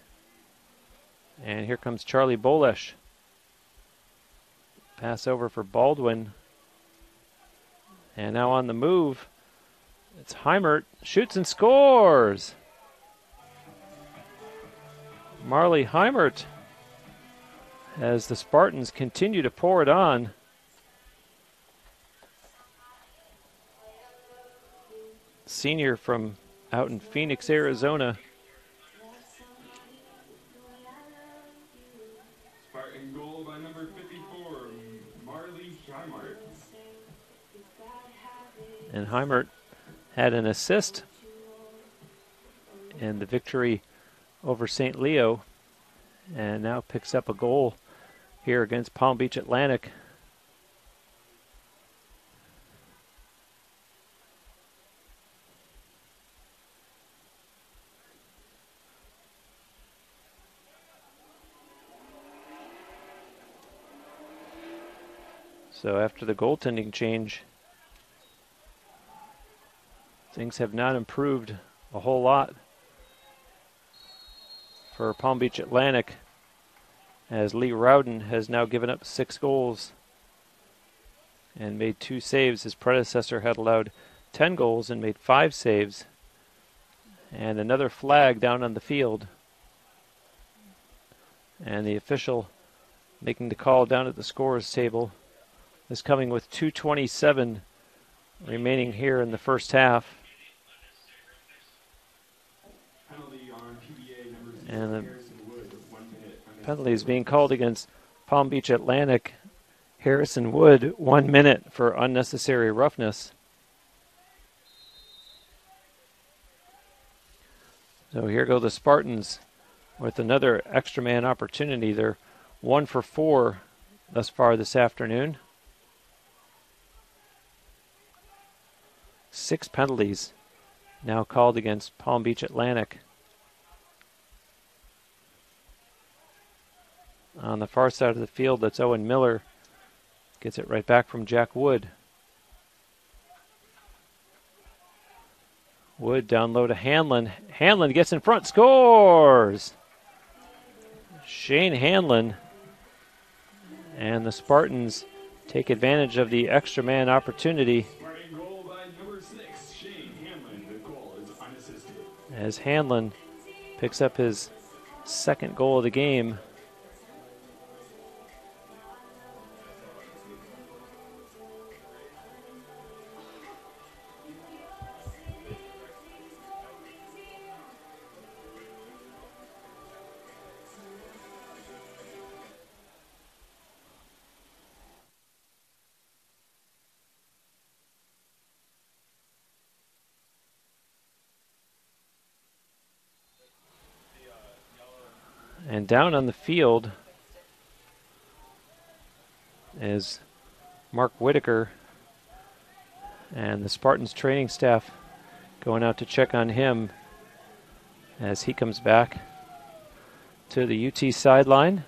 And here comes Charlie Bolesh. Pass over for Baldwin. And now on the move, it's Heimert. Shoots and scores! Marley Heimert, as the Spartans continue to pour it on. Senior from out in Phoenix, Arizona. Spartan goal by number 54, Marley Heimert. And Heimert had an assist in the victory over St. Leo, and now picks up a goal here against Palm Beach Atlantic. So after the goaltending change, things have not improved a whole lot for Palm Beach Atlantic, as Lee Rowden has now given up 6 goals and made 2 saves. His predecessor had allowed 10 goals and made 5 saves. And another flag down on the field. And the official making the call down at the scorer's table is coming with 2:27 remaining here in the first half. Penalty on PBA number 6, And the Harrison Wood, 1 minute. penalty is being called against Palm Beach Atlantic. Harrison Wood, 1 minute for unnecessary roughness. So here go the Spartans with another extra man opportunity. They're 1 for 4 thus far this afternoon. 6 penalties now called against Palm Beach Atlantic. On the far side of the field, that's Owen Miller. Gets it right back from Jack Wood. Wood down low to Hanlon. Hanlon gets in front, scores! Shane Hanlon. And the Spartans take advantage of the extra man opportunity. Spartan goal by number 6, Shane Hanlon. The goal is unassisted. As Hanlon picks up his second goal of the game. And down on the field is Mark Whitaker, and the Spartans training staff going out to check on him as he comes back to the UT sideline.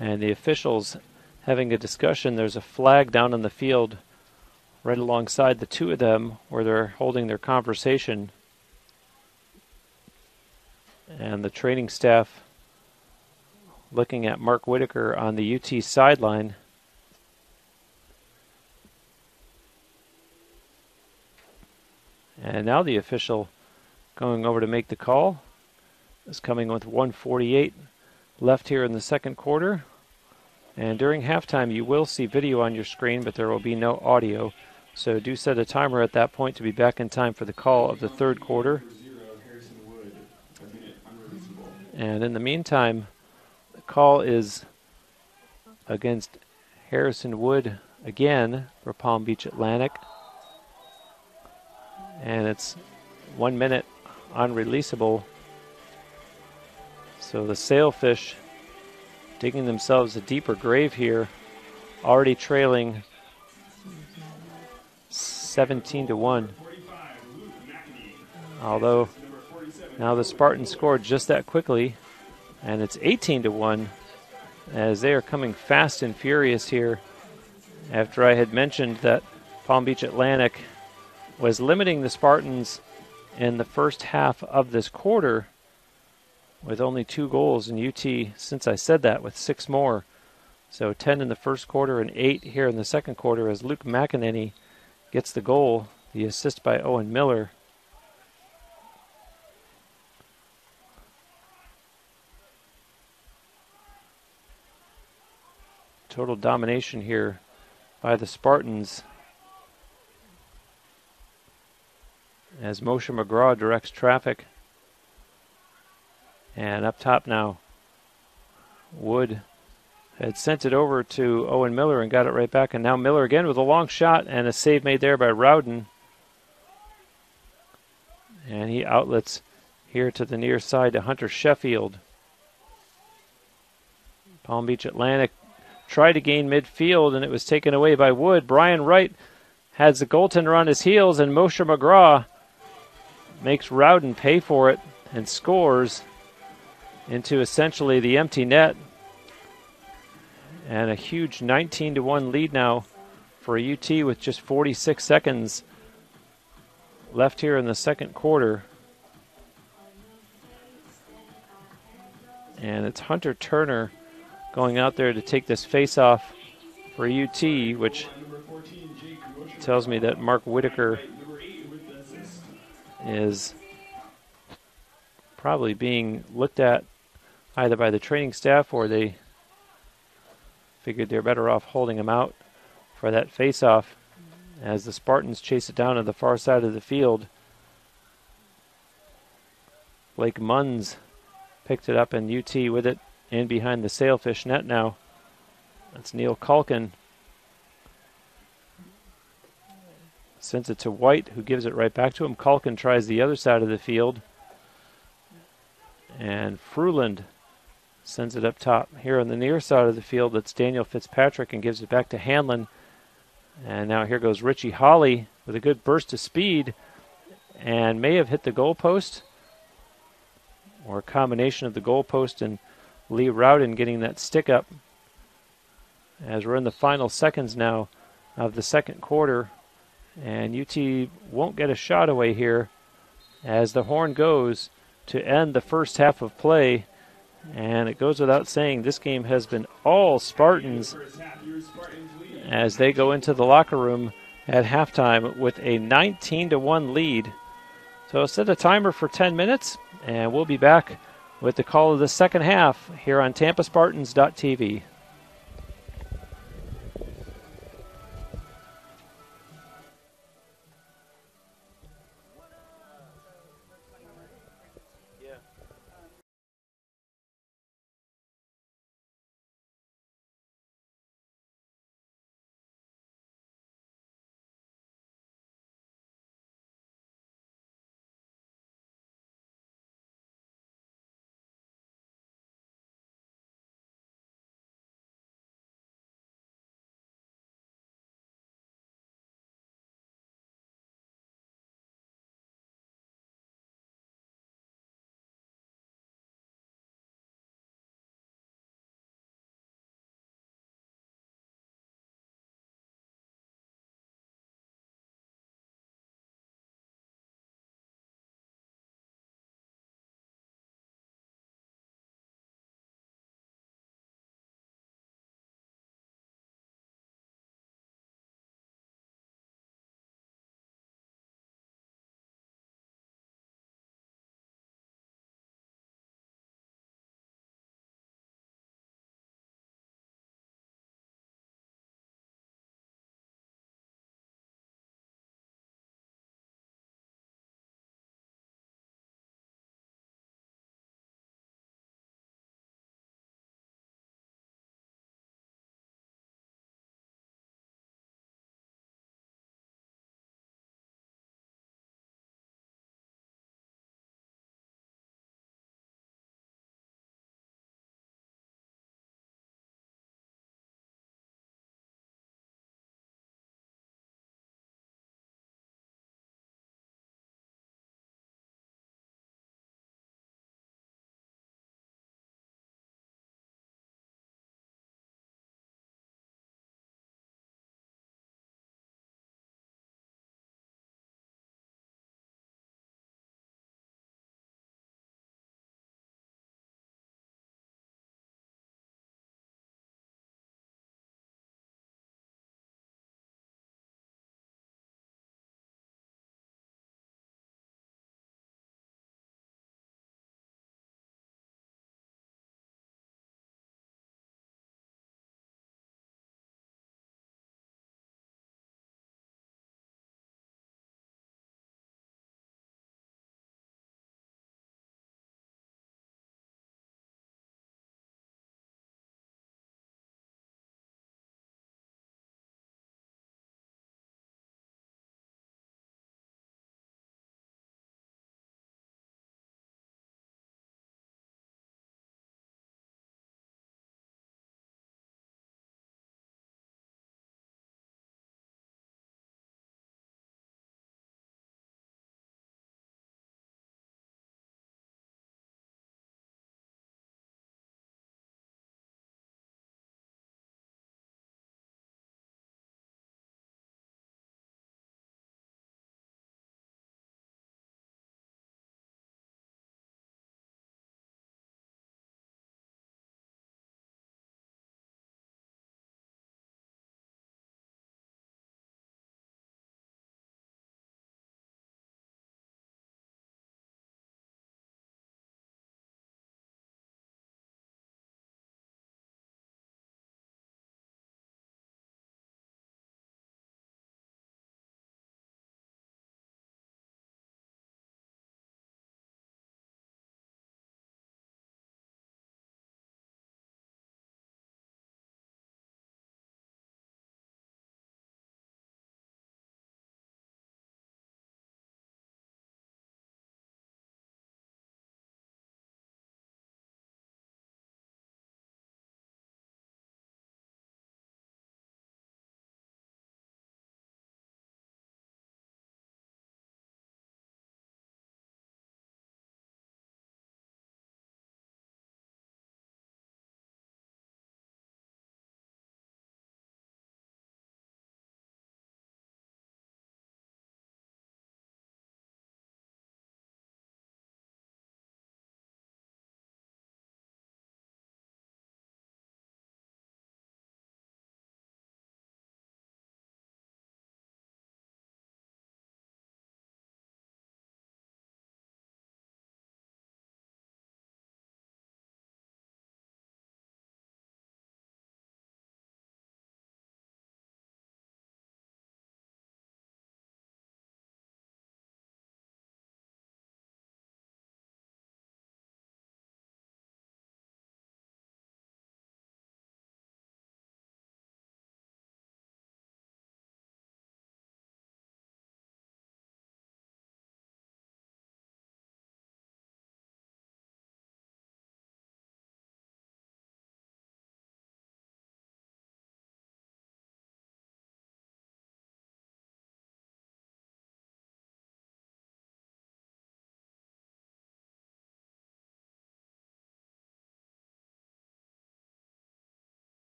and the officials having a discussion. There's a flag down on the field right alongside the two of them where they're holding their conversation. And the training staff looking at Mark Whitaker on the UT sideline. And now the official going over to make the call is coming with 1:48 left here in the second quarter. And during halftime, you will see video on your screen, but there will be no audio. So do set a timer at that point to be back in time for the call of the third quarter. And in the meantime, the call is against Harrison Wood again for Palm Beach Atlantic. And it's 1 minute unreleasable. So the Sailfish digging themselves a deeper grave here, already trailing 17-1. Although now the Spartans scored just that quickly, and it's 18-1 as they are coming fast and furious here after I had mentioned that Palm Beach Atlantic was limiting the Spartans in the first half of this quarter with only 2 goals, and UT, since I said that, with 6 more. So 10 in the first quarter and 8 here in the second quarter as Luke McEnany gets the goal, the assist by Owen Miller. Total domination here by the Spartans as Moshe McGraw directs traffic. And up top now, Wood had sent it over to Owen Miller and got it right back. And now Miller again with a long shot and a save made there by Rowden. And he outlets here to the near side to Hunter Sheffield. Palm Beach Atlantic tried to gain midfield and it was taken away by Wood. Brian Wright has the goaltender on his heels, and Moshe McGraw makes Rowden pay for it and scores into essentially the empty net. And a huge 19-1 lead now for UT with just 46 seconds left here in the second quarter. And it's Hunter Turner going out there to take this face-off for UT, which tells me that Mark Whitaker is probably being looked at either by the training staff or they figured they're better off holding him out for that face-off as the Spartans chase it down to the far side of the field. Blake Munns picked it up and UT with it in behind the Sailfish net now. That's Neil Culkin. Sends it to White, who gives it right back to him. Culkin tries the other side of the field. And Fruland sends it up top. Here on the near side of the field, that's Daniel Fitzpatrick and gives it back to Hanlon. And now here goes Richie Hawley with a good burst of speed and may have hit the goalpost, or a combination of the goalpost and Lee Rowden getting that stick up. As we're in the final seconds now of the second quarter, and UT won't get a shot away here as the horn goes to end the first half of play. And it goes without saying this game has been all Spartans as they go into the locker room at halftime with a 19-1 lead. So set a timer for 10 minutes and we'll be back with the call of the second half here on TampaSpartans.tv.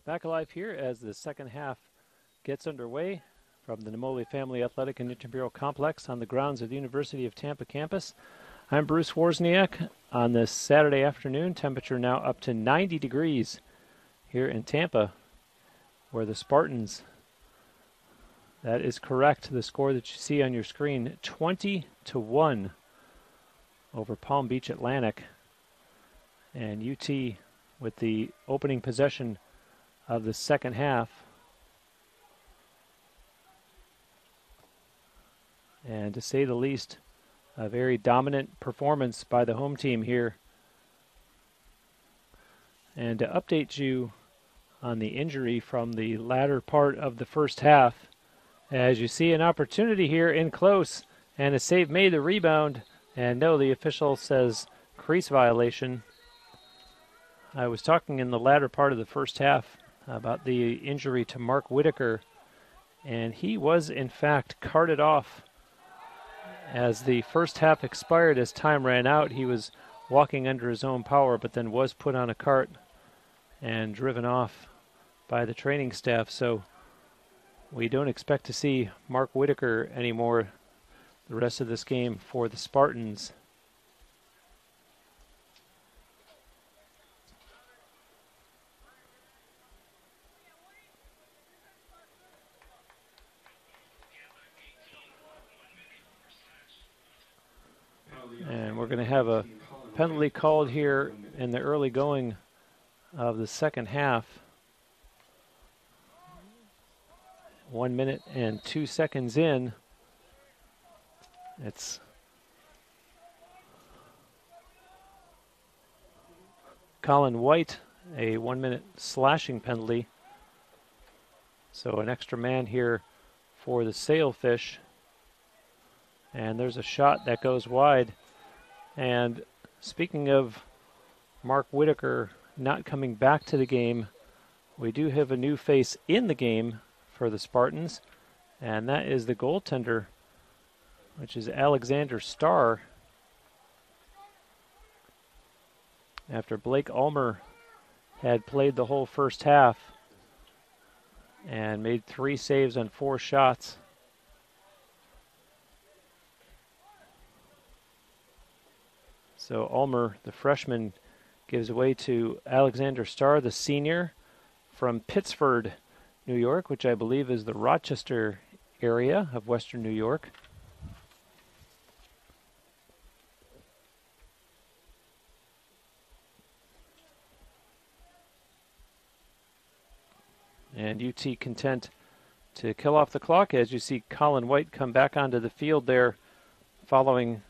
Back alive here as the second half gets underway from the Nemoli Family Athletic and Intramural Complex on the grounds of the University of Tampa campus. I'm Bruce Wozniak on this Saturday afternoon. Temperature now up to 90 degrees here in Tampa, where the Spartans, that is correct, the score that you see on your screen, 20-1 over Palm Beach Atlantic. And UT with the opening possession of the second half. And to say the least, a very dominant performance by the home team here. And to update you on the injury from the latter part of the first half, as you see an opportunity here in close, and a save made, the rebound, and no, the official says crease violation. I was talking in the latter part of the first half about the injury to Mark Whitaker, and he was in fact carted off as the first half expired. As time ran out, he was walking under his own power, but then was put on a cart and driven off by the training staff. So we don't expect to see Mark Whitaker anymore the rest of this game for the Spartans. And we're going to have a penalty called here in the early going of the second half. 1 minute and 2 seconds in. It's Colin White, a 1 minute slashing penalty. So an extra man here for the Sailfish. And there's a shot that goes wide. And speaking of Mark Whitaker not coming back to the game, we do have a new face in the game for the Spartans, and that is the goaltender, which is Alexander Starr. After Blake Ulmer had played the whole first half and made 3 saves on 4 shots. So Ulmer, the freshman, gives way to Alexander Starr, the senior from Pittsford, New York, which I believe is the Rochester area of Western New York. And UT content to kill off the clock as you see Colin White come back onto the field there following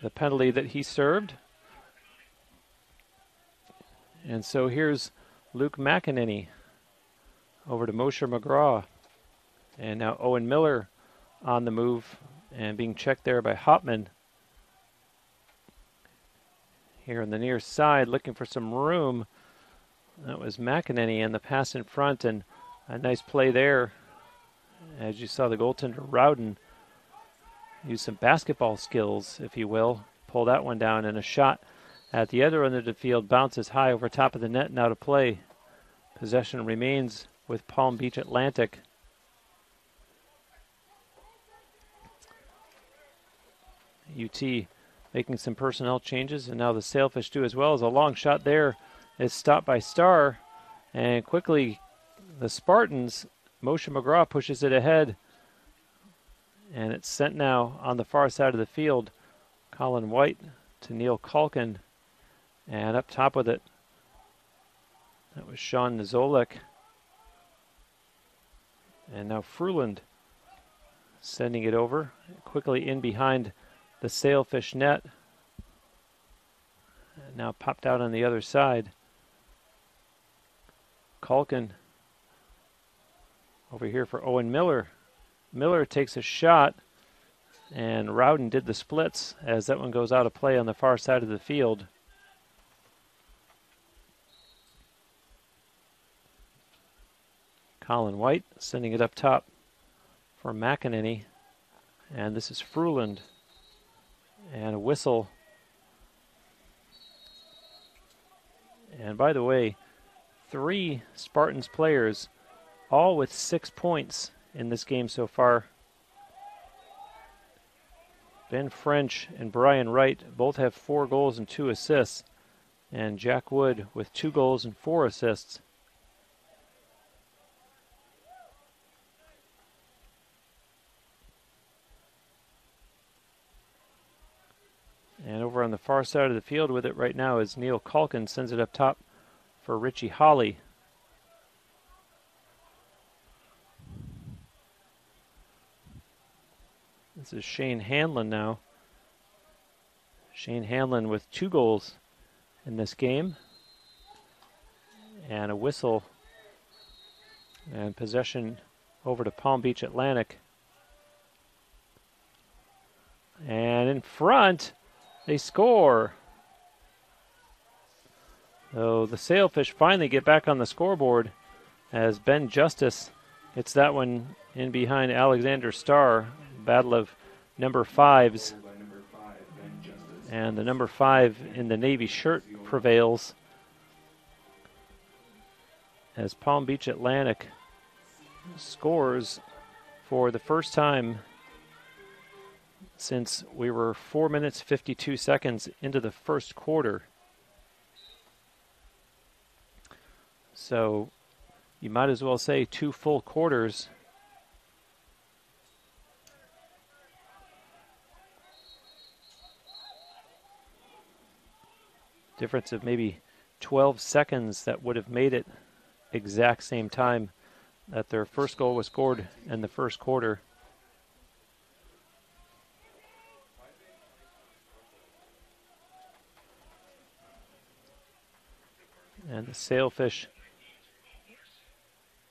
the penalty that he served. And so here's Luke McEnany over to Moshe McGraw. And now Owen Miller on the move and being checked there by Hopman. Here on the near side looking for some room. That was McEnany and the pass in front, and a nice play there. As you saw the goaltender Rowden use some basketball skills, if you will. Pull that one down, and a shot at the other end of the field bounces high over top of the net and out of play. Possession remains with Palm Beach Atlantic. UT making some personnel changes, and now the Sailfish do as well. As a long shot there is stopped by Starr, and quickly the Spartans, Moshe McGraw pushes it ahead, and it's sent now on the far side of the field. Colin White to Neil Kalkin, and up top with it, that was Sean Nizolik. And now Fruland sending it over, quickly in behind the Sailfish net. And now popped out on the other side. Kalkin over here for Owen Miller. Miller takes a shot, and Rowden did the splits as that one goes out of play on the far side of the field. Colin White sending it up top for McEnany, and this is Fruland, and a whistle. And by the way, 3 Spartans players, all with 6 points in this game so far. Ben French and Brian Wright both have 4 goals and 2 assists, and Jack Wood with 2 goals and 4 assists. And over on the far side of the field with it right now is Neil Calkin, sends it up top for Richie Holly. This is Shane Hanlon now. Shane Hanlon with 2 goals in this game. And a whistle. And possession over to Palm Beach Atlantic. And in front, they score. So the Sailfish finally get back on the scoreboard as Ben Justice gets that one in behind Alexander Starr. Battle of number 5s. And the number 5 in the Navy shirt prevails as Palm Beach Atlantic scores for the first time since we were 4 minutes 52 seconds into the first quarter. So you might as well say 2 full quarters. Difference of maybe 12 seconds that would have made it exact same time that their first goal was scored in the first quarter. And the Sailfish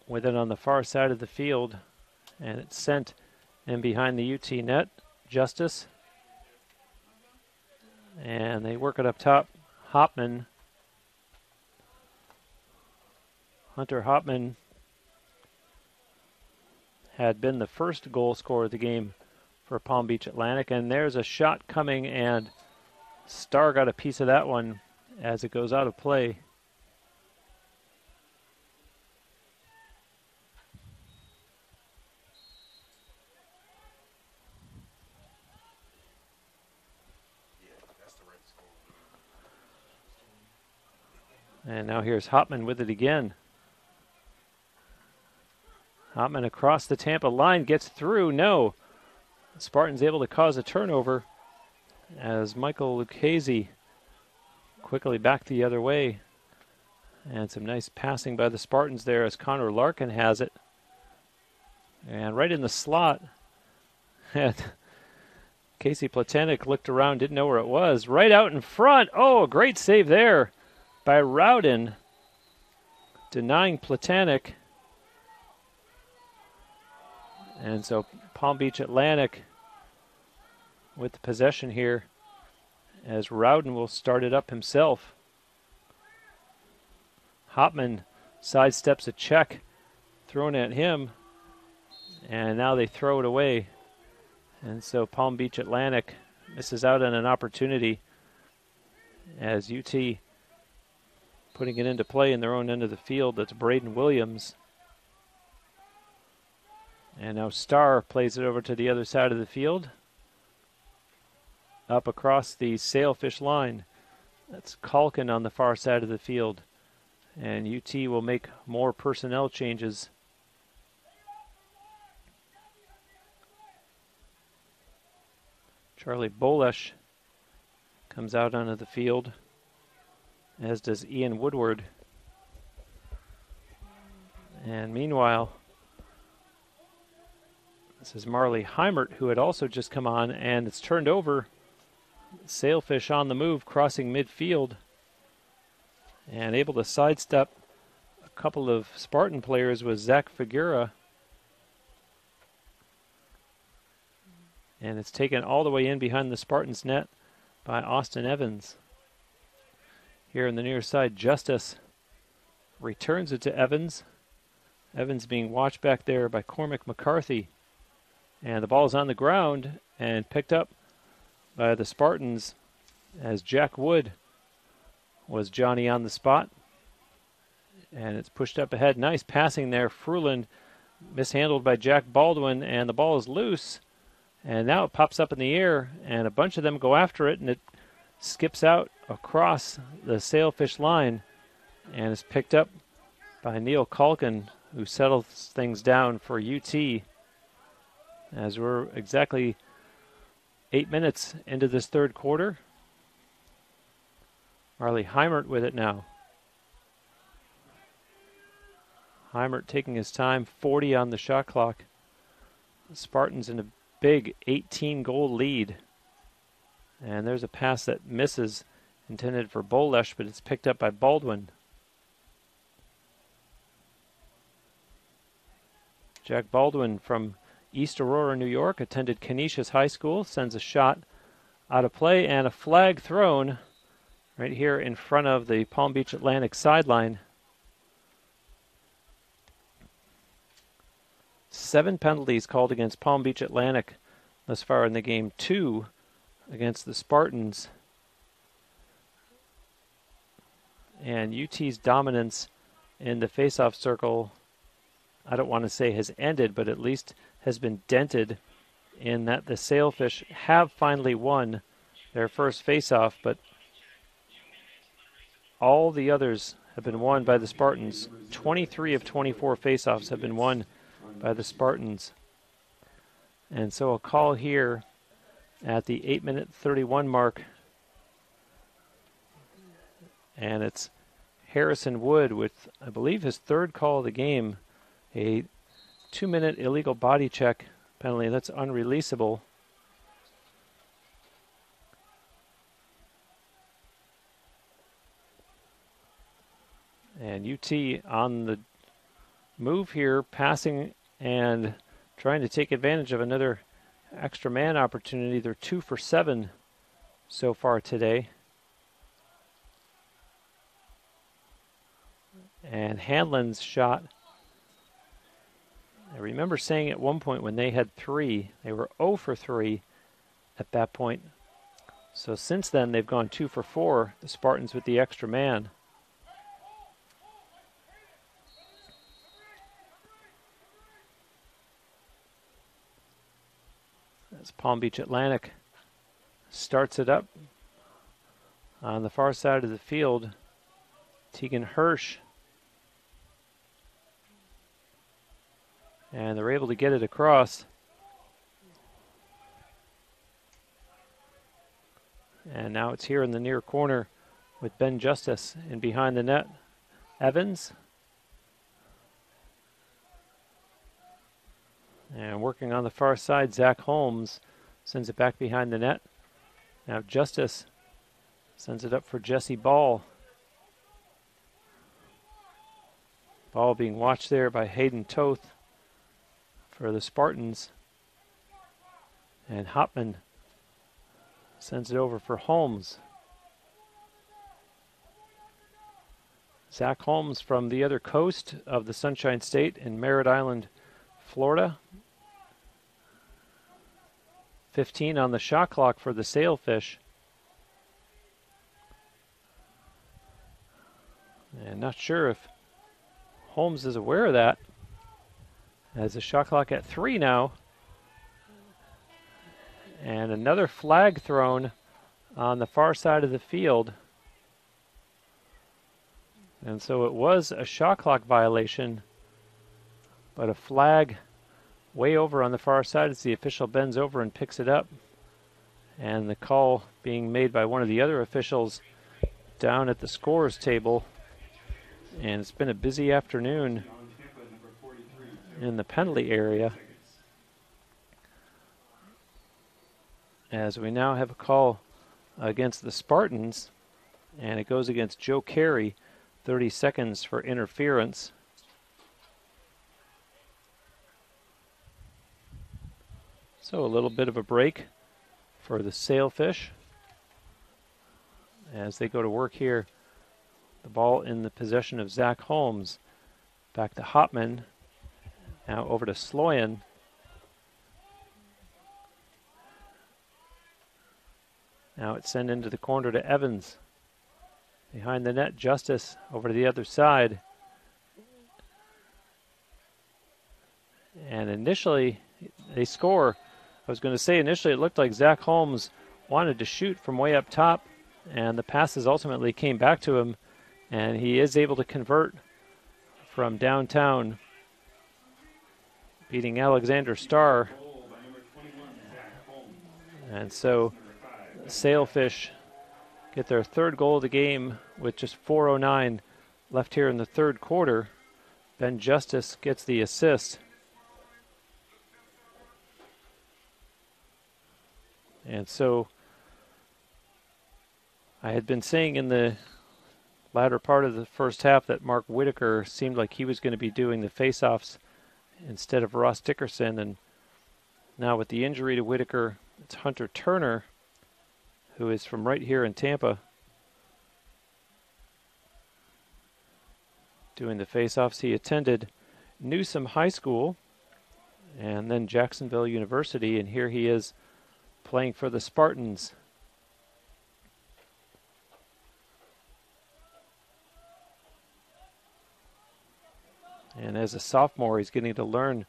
with it on the far side of the field, and it's sent in behind the UT net. Justice, and they work it up top. Hopman, Hunter Hopman, had been the first goal scorer of the game for Palm Beach Atlantic, and there's a shot coming, and Starr got a piece of that one as it goes out of play. And now here's Hopman with it again. Hopman across the Tampa line, gets through. No. Spartans able to cause a turnover as Michael Lucchese quickly back the other way. And some nice passing by the Spartans there as Connor Larkin has it. And right in the slot. And Casey Platanik looked around, didn't know where it was. Right out in front. Oh, a great save there by Rowden, denying Platanik. And so Palm Beach Atlantic with the possession here as Rowden will start it up himself. Hopman sidesteps a check thrown at him, and now they throw it away. And so Palm Beach Atlantic misses out on an opportunity as UT putting it into play in their own end of the field. That's Braden Williams. And now Starr plays it over to the other side of the field. Up across the Sailfish line. That's Calkin on the far side of the field. And UT will make more personnel changes. Charlie Bolesh comes out onto the field, as does Ian Woodward. And meanwhile, this is Marley Heimert, who had also just come on, and it's turned over. Sailfish on the move, crossing midfield, and able to sidestep a couple of Spartan players with Zach Figura. And it's taken all the way in behind the Spartans' net by Austin Evans. Here on the near side, Justice returns it to Evans. Evans being watched back there by Cormac McCarthy. And the ball is on the ground and picked up by the Spartans as Jack Wood was Johnny on the spot. And it's pushed up ahead. Nice passing there. Fruland mishandled by Jack Baldwin, and the ball is loose. And now it pops up in the air, and a bunch of them go after it, and it skips out across the sailfish line and is picked up by Neil Culkin, who settles things down for UT as we're exactly 8 minutes into this third quarter. Marley Heimert with it now. Heimert taking his time, 40 on the shot clock. The Spartans in a big 18-goal lead. And there's a pass that misses, intended for Bolesh, but it's picked up by Baldwin. Jack Baldwin from East Aurora, New York, attended Canisius High School, sends a shot out of play, and a flag thrown right here in front of the Palm Beach Atlantic sideline. 7 penalties called against Palm Beach Atlantic thus far in the game, 2 against the Spartans. And UT's dominance in the faceoff circle, I don't want to say has ended, but at least has been dented in that the Sailfish have finally won their first faceoff, but all the others have been won by the Spartans. 23 of 24 faceoffs have been won by the Spartans. And so a call here at the 8-minute 31 mark. And it's Harrison Wood with, I believe, his third call of the game. A 2-minute illegal body check penalty. That's unreleasable. And UT on the move here, passing and trying to take advantage of another extra man opportunity. They're 2 for 7 so far today. And Hanlon's shot, I remember saying at one point when they had 3, they were 0 for 3 at that point. So since then they've gone 2 for 4, the Spartans with the extra man. As Palm Beach Atlantic starts it up on the far side of the field, Tegan Hirsch. And they're able to get it across. And now it's here in the near corner with Ben Justice, and behind the net, Evans. And working on the far side, Zach Holmes sends it back behind the net. Now Justice sends it up for Jesse Ball. Ball being watched there by Hayden Toth for the Spartans. And Hopman sends it over for Holmes. Zach Holmes from the other coast of the Sunshine State in Merritt Island, Florida. 15 on the shot clock for the Sailfish. And not sure if Holmes is aware of that, as the shot clock at 3 now. And another flag thrown on the far side of the field. And so it was a shot clock violation, but a flag way over on the far side as the official bends over and picks it up. And the call being made by one of the other officials down at the scorers table. And it's been a busy afternoon in the penalty area, as we now have a call against the Spartans, and it goes against Joe Carey, 30 seconds for interference. So a little bit of a break for the Sailfish as they go to work here. The ball in the possession of Zach Holmes. Back to Hopman. Now over to Sloyan. Now it's sent into the corner to Evans. Behind the net, Justice over to the other side. And initially, they score. I was going to say initially it looked like Zach Holmes wanted to shoot from way up top, and the passes ultimately came back to him, and he is able to convert from downtown, beating Alexander Starr. And so Sailfish get their third goal of the game with just 4:09 left here in the third quarter. Ben Justice gets the assist. And so I had been saying in the latter part of the first half that Mark Whitaker seemed like he was going to be doing the faceoffs instead of Ross Dickerson. And now with the injury to Whitaker, it's Hunter Turner, who is from right here in Tampa, doing the faceoffs. He attended Newsom High School and then Jacksonville University, and here he is playing for the Spartans. And as a sophomore, he's getting to learn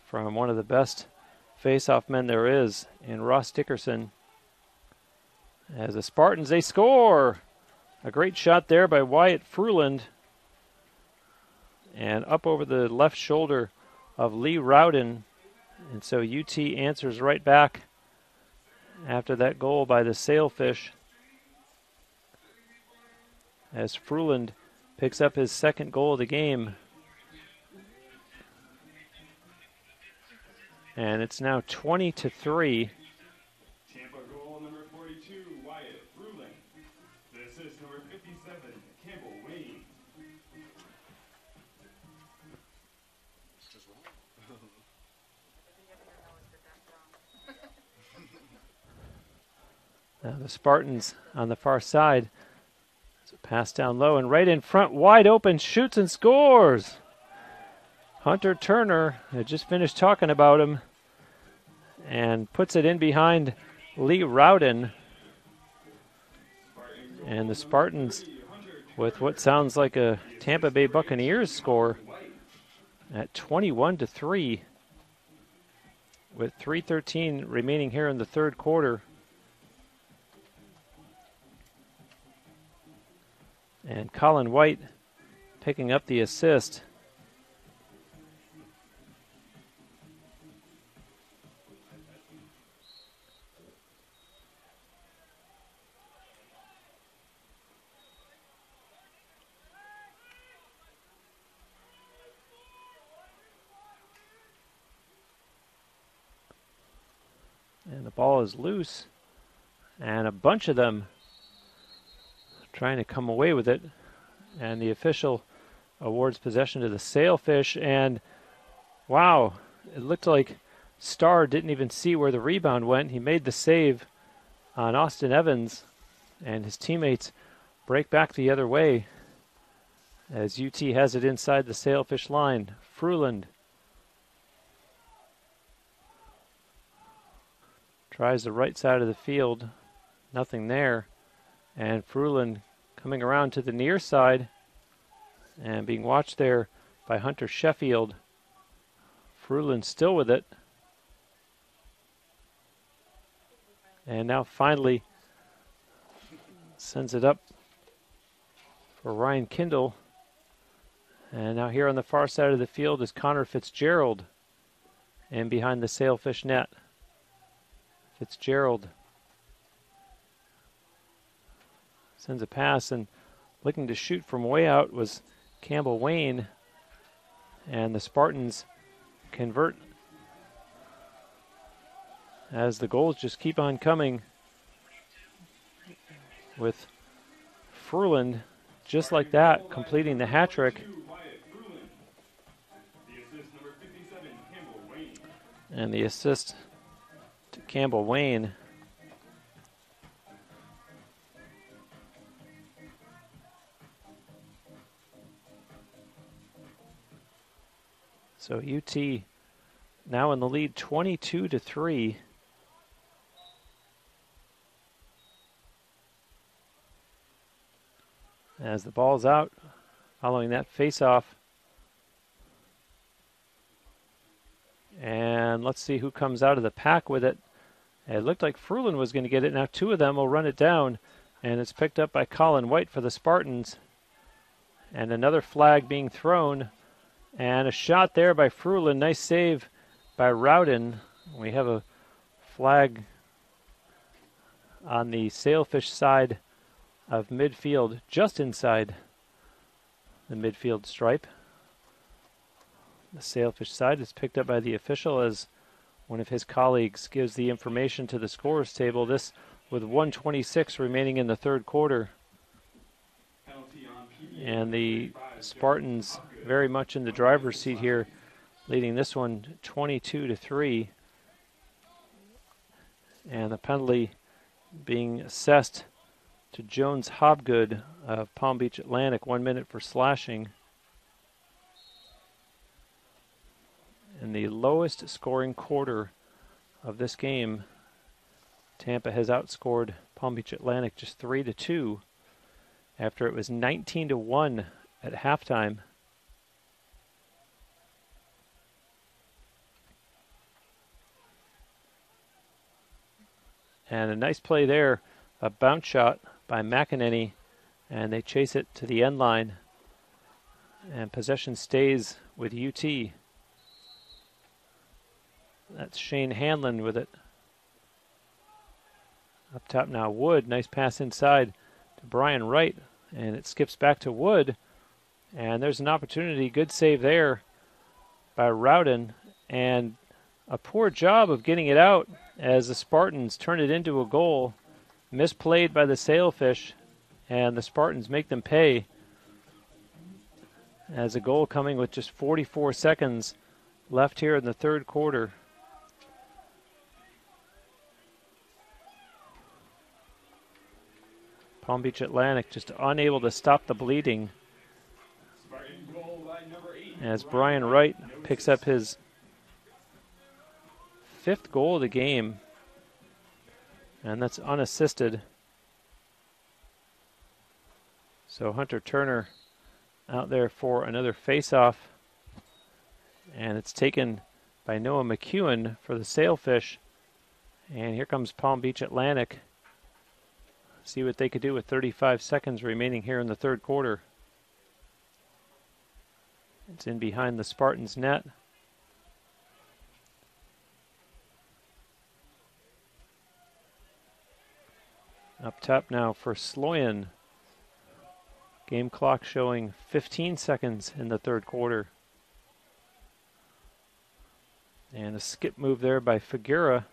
from one of the best face-off men there is in Ross Dickerson. As the Spartans, they score! A great shot there by Wyatt Fruland. And up over the left shoulder of Lee Rowden. And so UT answers right back after that goal by the Sailfish, as Fruland picks up his second goal of the game. And it's now 20-3. Tampa goal number 42, Wyatt Fruland. The assist number 57, Campbell Wayne. Now the Spartans on the far side. So pass down low and right in front, wide open, shoots and scores. Hunter Turner had just finished talking about him and puts it in behind Lee Rowden. And the Spartans with what sounds like a Tampa Bay Buccaneers score at 21-3 with 3:13 remaining here in the third quarter. And Colin White picking up the assist. And the ball is loose, and a bunch of them trying to come away with it, and the official awards possession to the Sailfish. And wow, it looked like Starr didn't even see where the rebound went. He made the save on Austin Evans, and his teammates break back the other way as UT has it inside the Sailfish line. Fruland tries the right side of the field, nothing there. And Fruland coming around to the near side and being watched there by Hunter Sheffield. Fruland still with it. And now finally sends it up for Ryan Kindle. And now here on the far side of the field is Connor Fitzgerald, and behind the Sailfish net. Fitzgerald sends a pass, and looking to shoot from way out was Campbell Wayne, and the Spartans convert as the goals just keep on coming with Fruland just like that completing the hat trick. And the assist to Campbell Wayne. So UT now in the lead 22-3. As the ball's out following that face-off. And let's see who comes out of the pack with it. It looked like Frulin was going to get it. Now two of them will run it down, and it's picked up by Colin White for the Spartans. And another flag being thrown, and a shot there by Frulin. Nice save by Rowden. We have a flag on the Sailfish side of midfield, just inside the midfield stripe. The Sailfish side is picked up by the official as one of his colleagues gives the information to the scorers table. This with 1:26 remaining in the third quarter. And the Spartans very much in the driver's seat here, leading this one 22-3. And the penalty being assessed to Jones Hobgood of Palm Beach Atlantic, 1 minute for slashing. In the lowest scoring quarter of this game, Tampa has outscored Palm Beach Atlantic just 3-2 after it was 19-1 at halftime. And a nice play there, a bounce shot by McEnany, and they chase it to the end line. And possession stays with UT. That's Shane Hanlon with it. Up top now, Wood. Nice pass inside to Brian Wright, and it skips back to Wood. And there's an opportunity. Good save there by Rowden, and a poor job of getting it out as the Spartans turn it into a goal. Misplayed by the Sailfish, and the Spartans make them pay. As a goal coming with just 44 seconds left here in the third quarter. Palm Beach Atlantic just unable to stop the bleeding as Brian Wright picks up his 5th goal of the game, and that's unassisted. So Hunter Turner out there for another face-off, and it's taken by Noah McEwen for the Sailfish. And here comes Palm Beach Atlantic. See what they could do with 35 seconds remaining here in the third quarter. It's in behind the Spartans' net. Up top now for Sloyan. Game clock showing 15 seconds in the third quarter. And a skip move there by Figuera.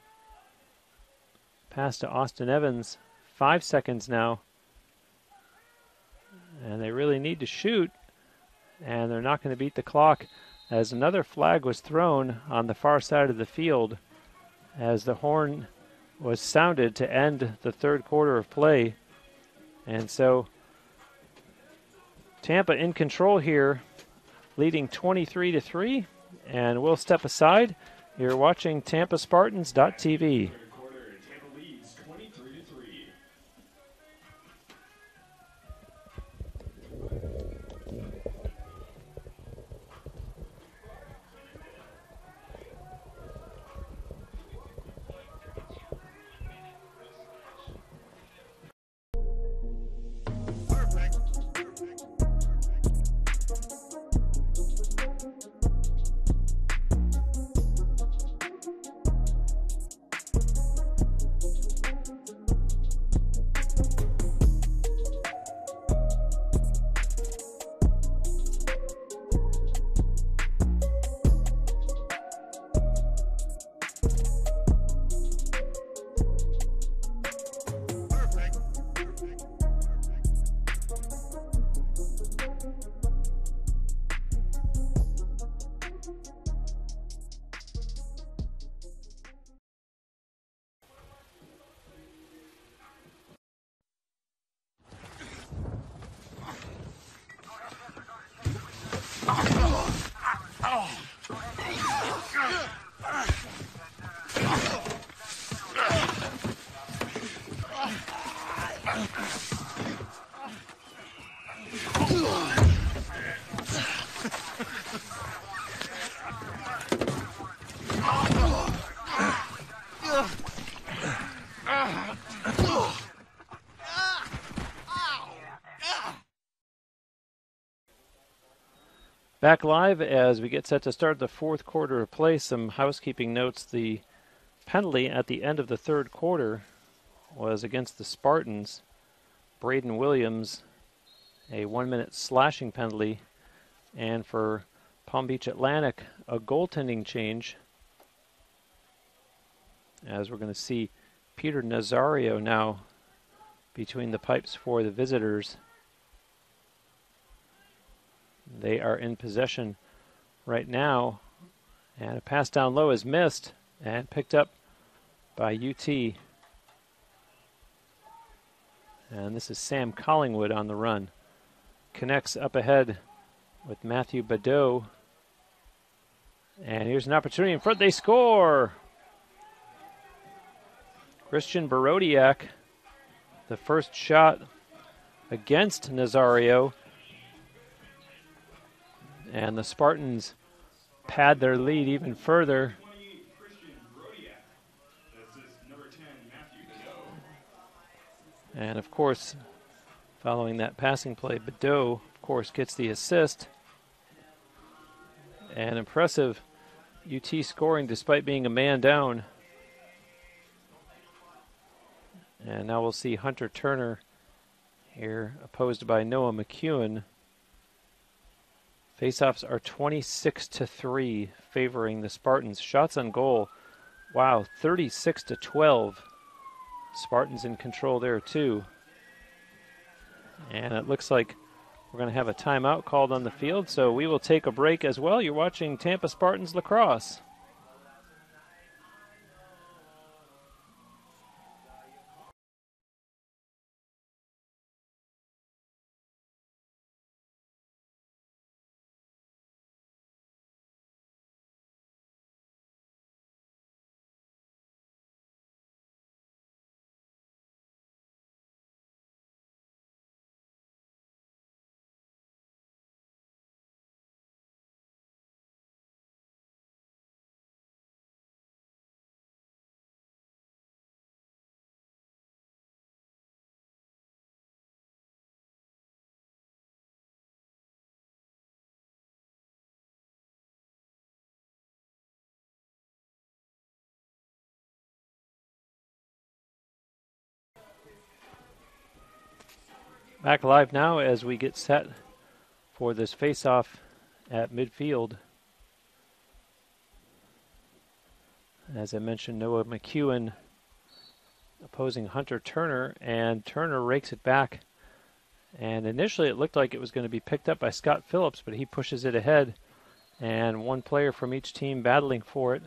Pass to Austin Evans. 5 seconds now. And they really need to shoot. And they're not going to beat the clock as another flag was thrown on the far side of the field as the horn was sounded to end the third quarter of play. And so Tampa in control here, leading 23-3. And we'll step aside. You're watching TampaSpartans.tv. Back live as we get set to start the fourth quarter of play. Some housekeeping notes. The penalty at the end of the third quarter was against the Spartans. Braden Williams, a 1-minute slashing penalty. And for Palm Beach Atlantic, a goaltending change, as we're going to see Peter Nazario now between the pipes for the visitors. They are in possession right now, and a pass down low is missed and picked up by UT. And this is Sam Collingwood on the run. Connects up ahead with Matthew Badeau. And here's an opportunity in front. They score! Christian Barodiak, the first shot against Nazario. And the Spartans pad their lead even further. And of course, following that passing play, Badeau, of course, gets the assist. And impressive UT scoring despite being a man down. And now we'll see Hunter Turner here, opposed by Noah McEwen. Faceoffs are 26-3, favoring the Spartans. Shots on goal, wow, 36-12. Spartans in control there too. And it looks like we're going to have a timeout called on the field, so we will take a break as well. You're watching Tampa Spartans lacrosse. Back live now as we get set for this face-off at midfield. As I mentioned, Noah McEwen opposing Hunter Turner, and Turner rakes it back. And initially it looked like it was going to be picked up by Scott Phillips, but he pushes it ahead. And one player from each team battling for it.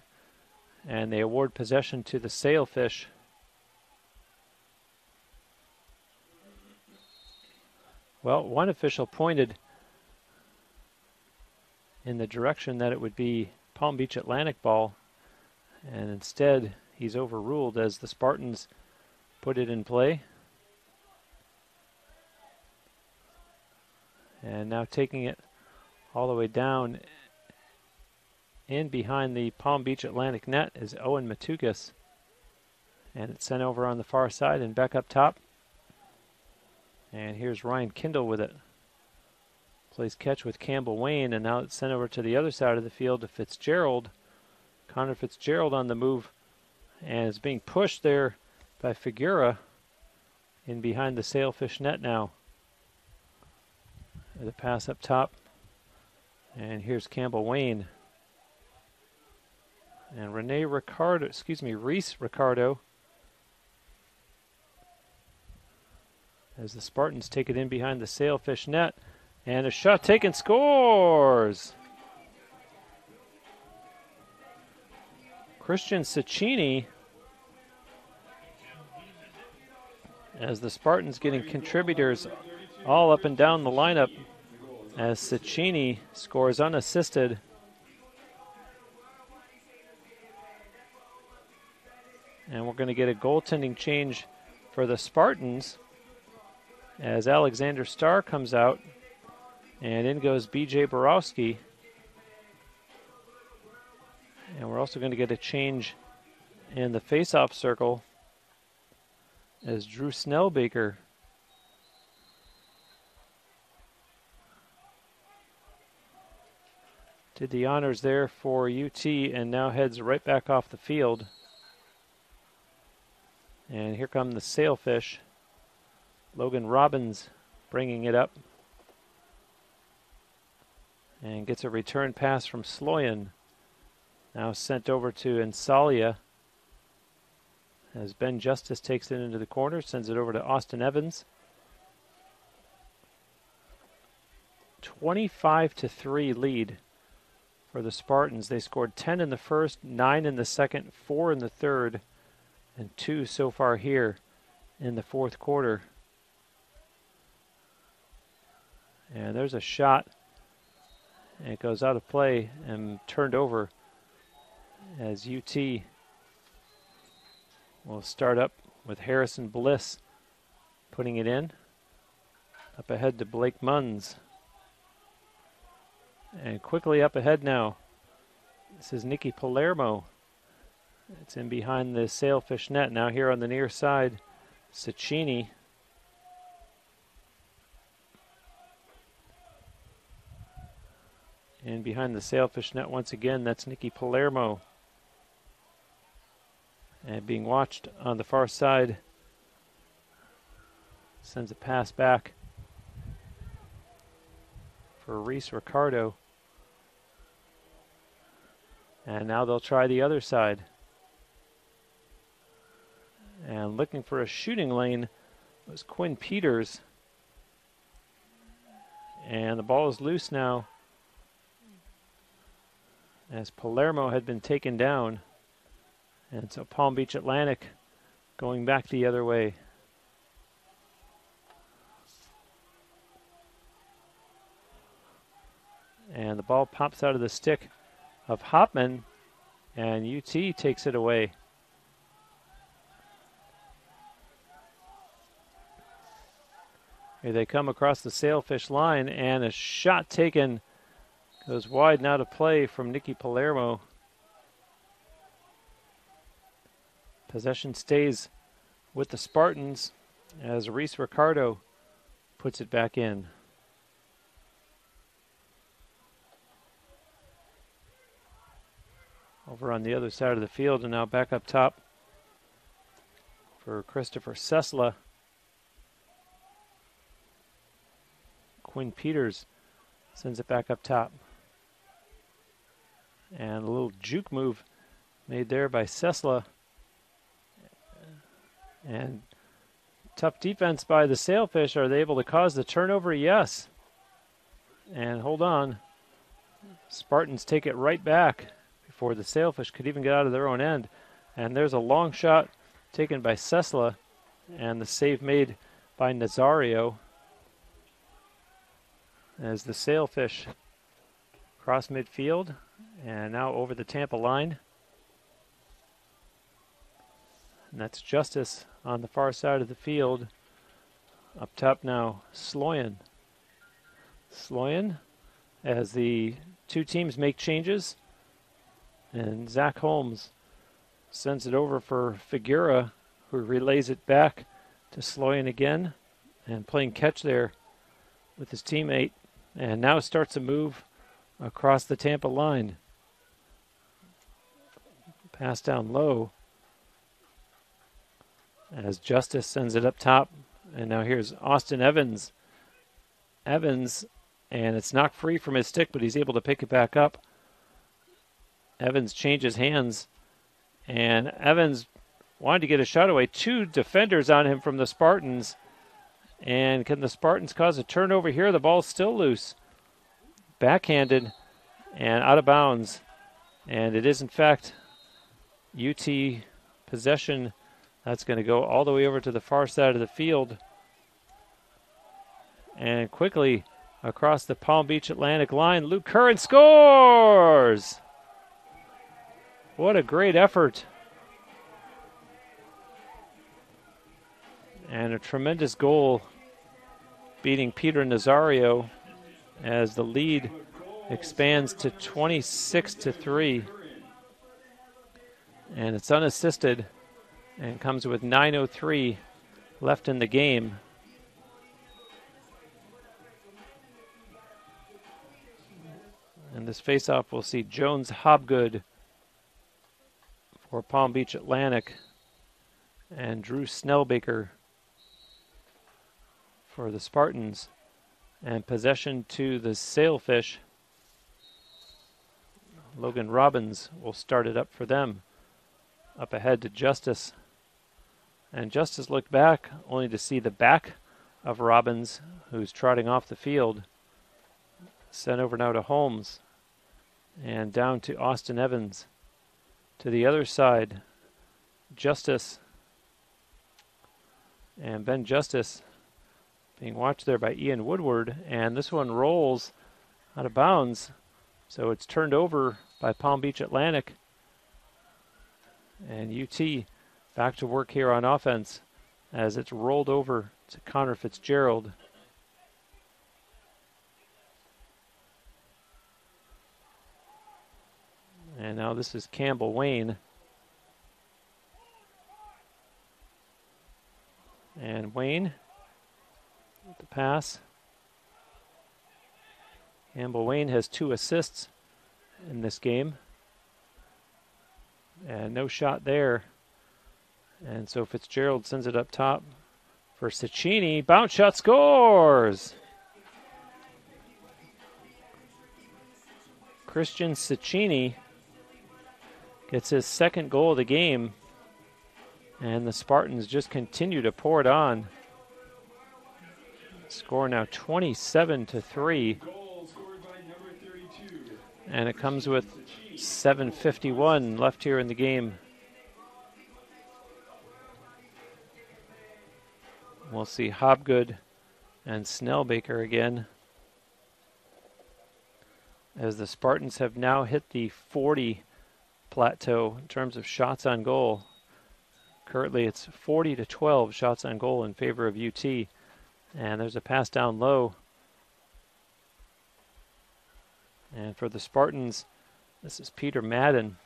And they award possession to the Sailfish. Well, one official pointed in the direction that it would be Palm Beach Atlantic ball, and instead he's overruled as the Spartans put it in play. And now taking it all the way down in behind the Palm Beach Atlantic net is Owen Matukas. And it's sent over on the far side and back up top. And here's Ryan Kindle with it. Plays catch with Campbell Wayne, and now it's sent over to the other side of the field to Fitzgerald. Connor Fitzgerald on the move, and is being pushed there by Figuera in behind the Sailfish net now. The pass up top, and here's Campbell Wayne. And Reese Ricardo, as the Spartans take it in behind the Sailfish net. And a shot taken, scores! Christian Cecchini, as the Spartans getting contributors all up and down the lineup, as Cecchini scores unassisted. And we're going to get a goaltending change for the Spartans as Alexander Starr comes out, and in goes B.J. Borowski. And we're also going to get a change in the face-off circle as Drew Snellbaker did the honors there for UT and now heads right back off the field. And here come the Sailfish. Logan Robbins bringing it up. And gets a return pass from Sloyan. Now sent over to Ansalia. As Ben Justice takes it into the corner, sends it over to Austin Evans. 25-3 lead for the Spartans. They scored 10 in the first, 9 in the second, 4 in the third, and 2 so far here in the fourth quarter. And there's a shot. And it goes out of play and turned over as UT will start up with Harrison Bliss putting it in. Up ahead to Blake Munns. And quickly up ahead now. This is Nikki Palermo. It's in behind the Sailfish net. Now here on the near side, Cicchini. And behind the Sailfish net once again, that's Nikki Palermo. And being watched on the far side. Sends a pass back for Reese Ricardo. And now they'll try the other side. And looking for a shooting lane was Quinn Peters. And the ball is loose now, as Palermo had been taken down. And so Palm Beach Atlantic going back the other way. And the ball pops out of the stick of Hopman, and UT takes it away. Here they come across the Sailfish line, and a shot taken goes wide now to play from Nikki Palermo. Possession stays with the Spartans as Reese Ricardo puts it back in. Over on the other side of the field, and now back up top for Christopher Sesla. Quinn Peters sends it back up top. And a little juke move made there by Sesla. And tough defense by the Sailfish. Are they able to cause the turnover? Yes. And hold on. Spartans take it right back before the Sailfish could even get out of their own end. And there's a long shot taken by Sesla, and the save made by Nazario as the Sailfish cross midfield and now over the Tampa line. And that's Justice on the far side of the field. Up top now, Sloyan. Sloyan, as the two teams make changes. And Zach Holmes sends it over for Figuera, who relays it back to Sloyan again. And playing catch there with his teammate. And now starts a move across the Tampa line. Pass down low as Justice sends it up top. And now here's Austin Evans. Evans, and it's knocked free from his stick, but he's able to pick it back up. Evans changes hands, and Evans wanted to get a shot away. Two defenders on him from the Spartans. And can the Spartans cause a turnover here? The ball's still loose. Backhanded and out of bounds. And it is, in fact, UT possession. That's going to go all the way over to the far side of the field. And quickly across the Palm Beach Atlantic line, Luke Curran scores! What a great effort. And a tremendous goal, beating Peter Nazario as the lead expands to 26-3. And it's unassisted and comes with 9:03 left in the game. And this faceoff, we'll see Jones Hobgood for Palm Beach Atlantic and Drew Snellbaker for the Spartans. And possession to the Sailfish. Logan Robbins will start it up for them. Up ahead to Justice. And Justice looked back only to see the back of Robbins, who's trotting off the field. Sent over now to Holmes. And down to Austin Evans. To the other side, Justice. And Ben Justice being watched there by Ian Woodward. And this one rolls out of bounds. So it's turned over by Palm Beach Atlantic. And UT back to work here on offense as it's rolled over to Connor Fitzgerald. And now this is Campbell Wayne. And Wayne with the pass. Campbell Wayne has 2 assists in this game. And no shot there. And so Fitzgerald sends it up top for Cecchini. Bounce shot, scores! Christian Cecchini gets his 2nd goal of the game. And the Spartans just continue to pour it on. Score now 27-3. And it comes with 7:51 left here in the game. We'll see Hobgood and Snellbaker again, as the Spartans have now hit the 40 plateau in terms of shots on goal. Currently it's 40-12 shots on goal in favor of UT. And there's a pass down low. And for the Spartans, this is Peter Madden.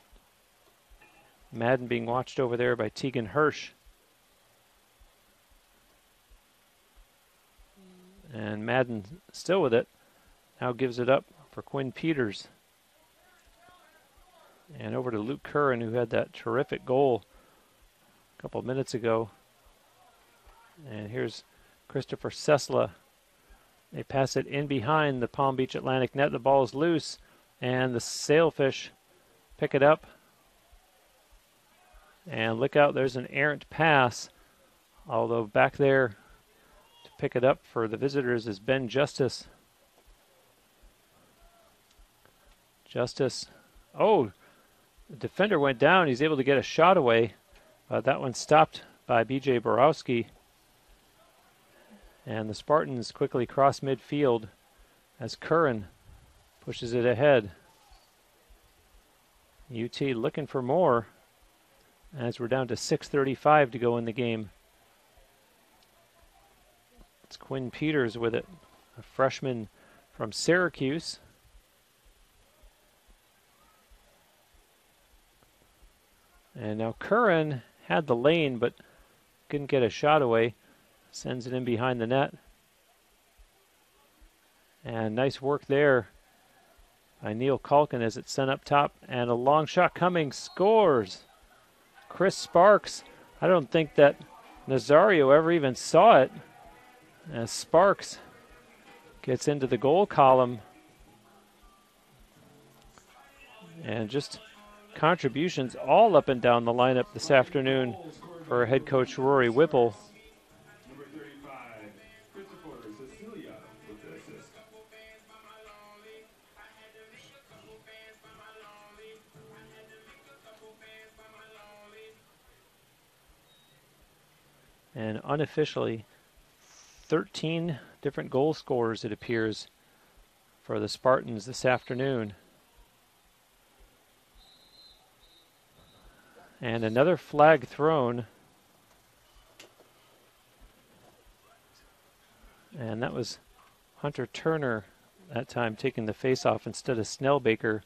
Madden being watched over there by Tegan Hirsch. And Madden still with it. Now gives it up for Quinn Peters. And over to Luke Curran, who had that terrific goal a couple of minutes ago. And here's Christopher Sesla. They pass it in behind the Palm Beach Atlantic net. The ball is loose, and the Sailfish pick it up. And look out, there's an errant pass. Although back there to pick it up for the visitors is Ben Justice. Justice. Oh, the defender went down. He's able to get a shot away. That one stopped by B.J. Borowski. And the Spartans quickly cross midfield as Curran pushes it ahead. UT looking for more as we're down to 6:35 to go in the game. It's Quinn Peters with it, a freshman from Syracuse. And now Curran had the lane but couldn't get a shot away. Sends it in behind the net. And nice work there by Neil Culkin as it's sent up top. And a long shot coming. Scores. Chris Sparks. I don't think that Nazario ever even saw it. As Sparks gets into the goal column. And just contributions all up and down the lineup this afternoon for head coach Rory Whipple. And unofficially, 13 different goal scorers, it appears, for the Spartans this afternoon. And another flag thrown. And that was Hunter Turner that time taking the face-off instead of Snellbaker,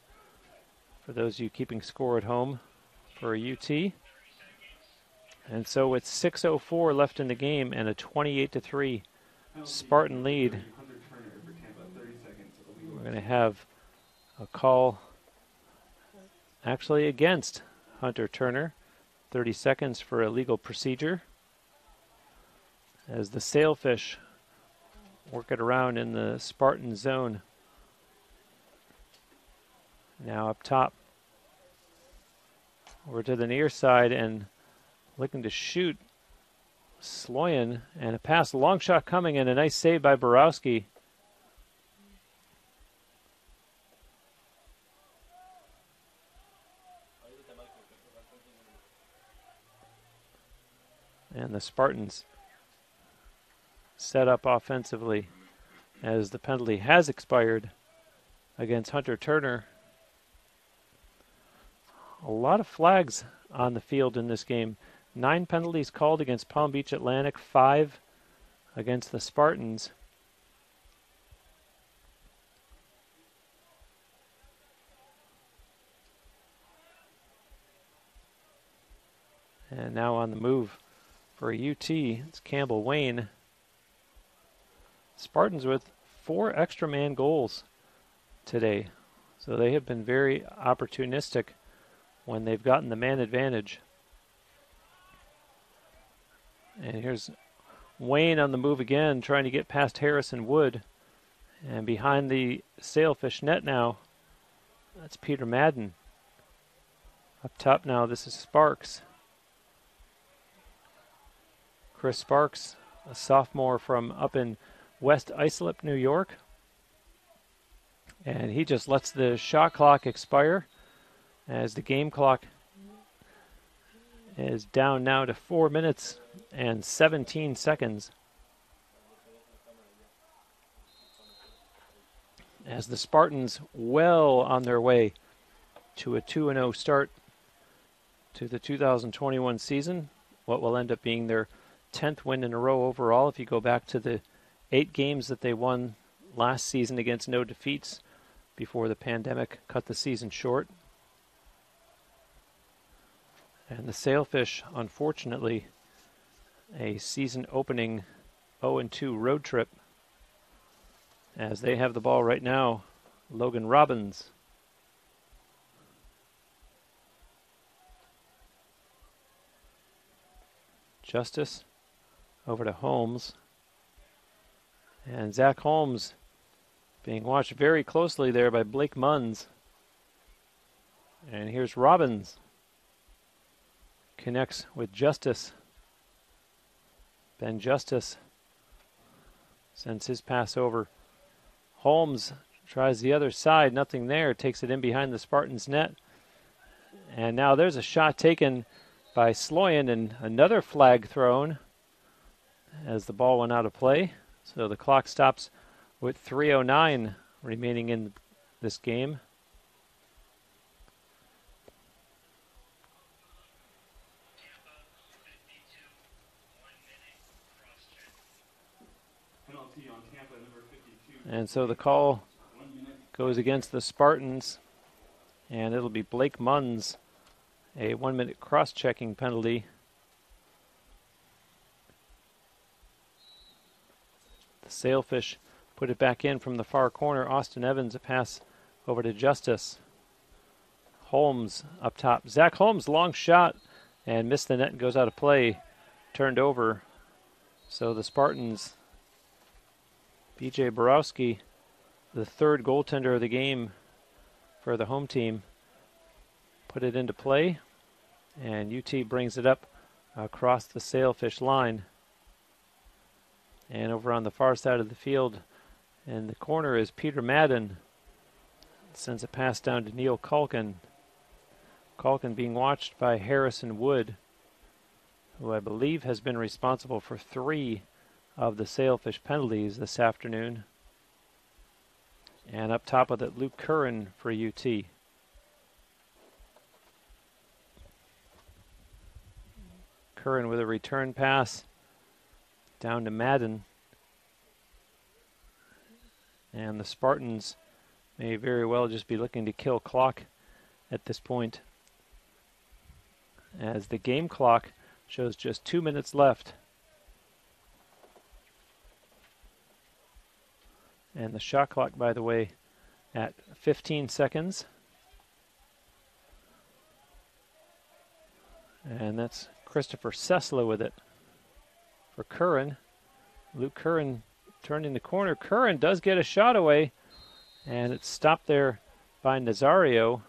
for those of you keeping score at home, for UT. And so with 6:04 left in the game and a 28-3 Spartan lead, we're going to have A call actually against Hunter Turner. 30 seconds for a legal procedure. As the Sailfish work it around in the Spartan zone. Now up top. Over to the near side and looking to shoot Sloyan, and a pass, a long shot coming, and a nice save by Borowski. And the Spartans set up offensively as the penalty has expired against Hunter Turner. A lot of flags on the field in this game. 9 penalties called against Palm Beach Atlantic, 5 against the Spartans. And now on the move for UT, it's Campbell Wayne. Spartans with 4 extra man goals today. So they have been very opportunistic when they've gotten the man advantage. And here's Wayne on the move again, trying to get past Harrison Wood. And behind the Sailfish net now, that's Peter Madden. Up top now, this is Sparks. Chris Sparks, a sophomore from up in West Islip, New York. And he just lets the shot clock expire as the game clock is down now to 4 minutes and 17 seconds. As the Spartans well on their way to a 2-0 start to the 2021 season, what will end up being their 10th win in a row overall if you go back to the 8 games that they won last season against no defeats before the pandemic cut the season short. And the Sailfish, unfortunately, a season opening 0-2 road trip as they have the ball right now. Logan Robbins. Justice over to Holmes. And Zach Holmes being watched very closely there by Blake Munns. And here's Robbins. Connects with Justice. Ben Justice sends his pass over. Holmes tries the other side, nothing there, takes it in behind the Spartans net. And now there's a shot taken by Sloyan and another flag thrown as the ball went out of play. So the clock stops with 3:09 remaining in this game. And so the call goes against the Spartans, and it'll be Blake Munns, a 1-minute cross-checking penalty. The Sailfish put it back in from the far corner. Austin Evans, a pass over to Justice. Holmes up top. Zach Holmes, long shot, and missed the net and goes out of play. Turned over. So the Spartans, B.J. Borowski, the third goaltender of the game for the home team, put it into play, and UT brings it up across the Sailfish line. And over on the far side of the field, in the corner, is Peter Madden. Sends a pass down to Neil Culkin. Culkin being watched by Harrison Wood, who I believe has been responsible for 3 of the Sailfish penalties this afternoon. And up top with it, Luke Curran for UT. Curran with a return pass down to Madden. And the Spartans may very well just be looking to kill clock at this point, as the game clock shows just 2 minutes left. And the shot clock, by the way, at 15 seconds. And that's Christopher Sessler with it for Curran. Luke Curran turning the corner. Curran does get a shot away, and it's stopped there by Nazario.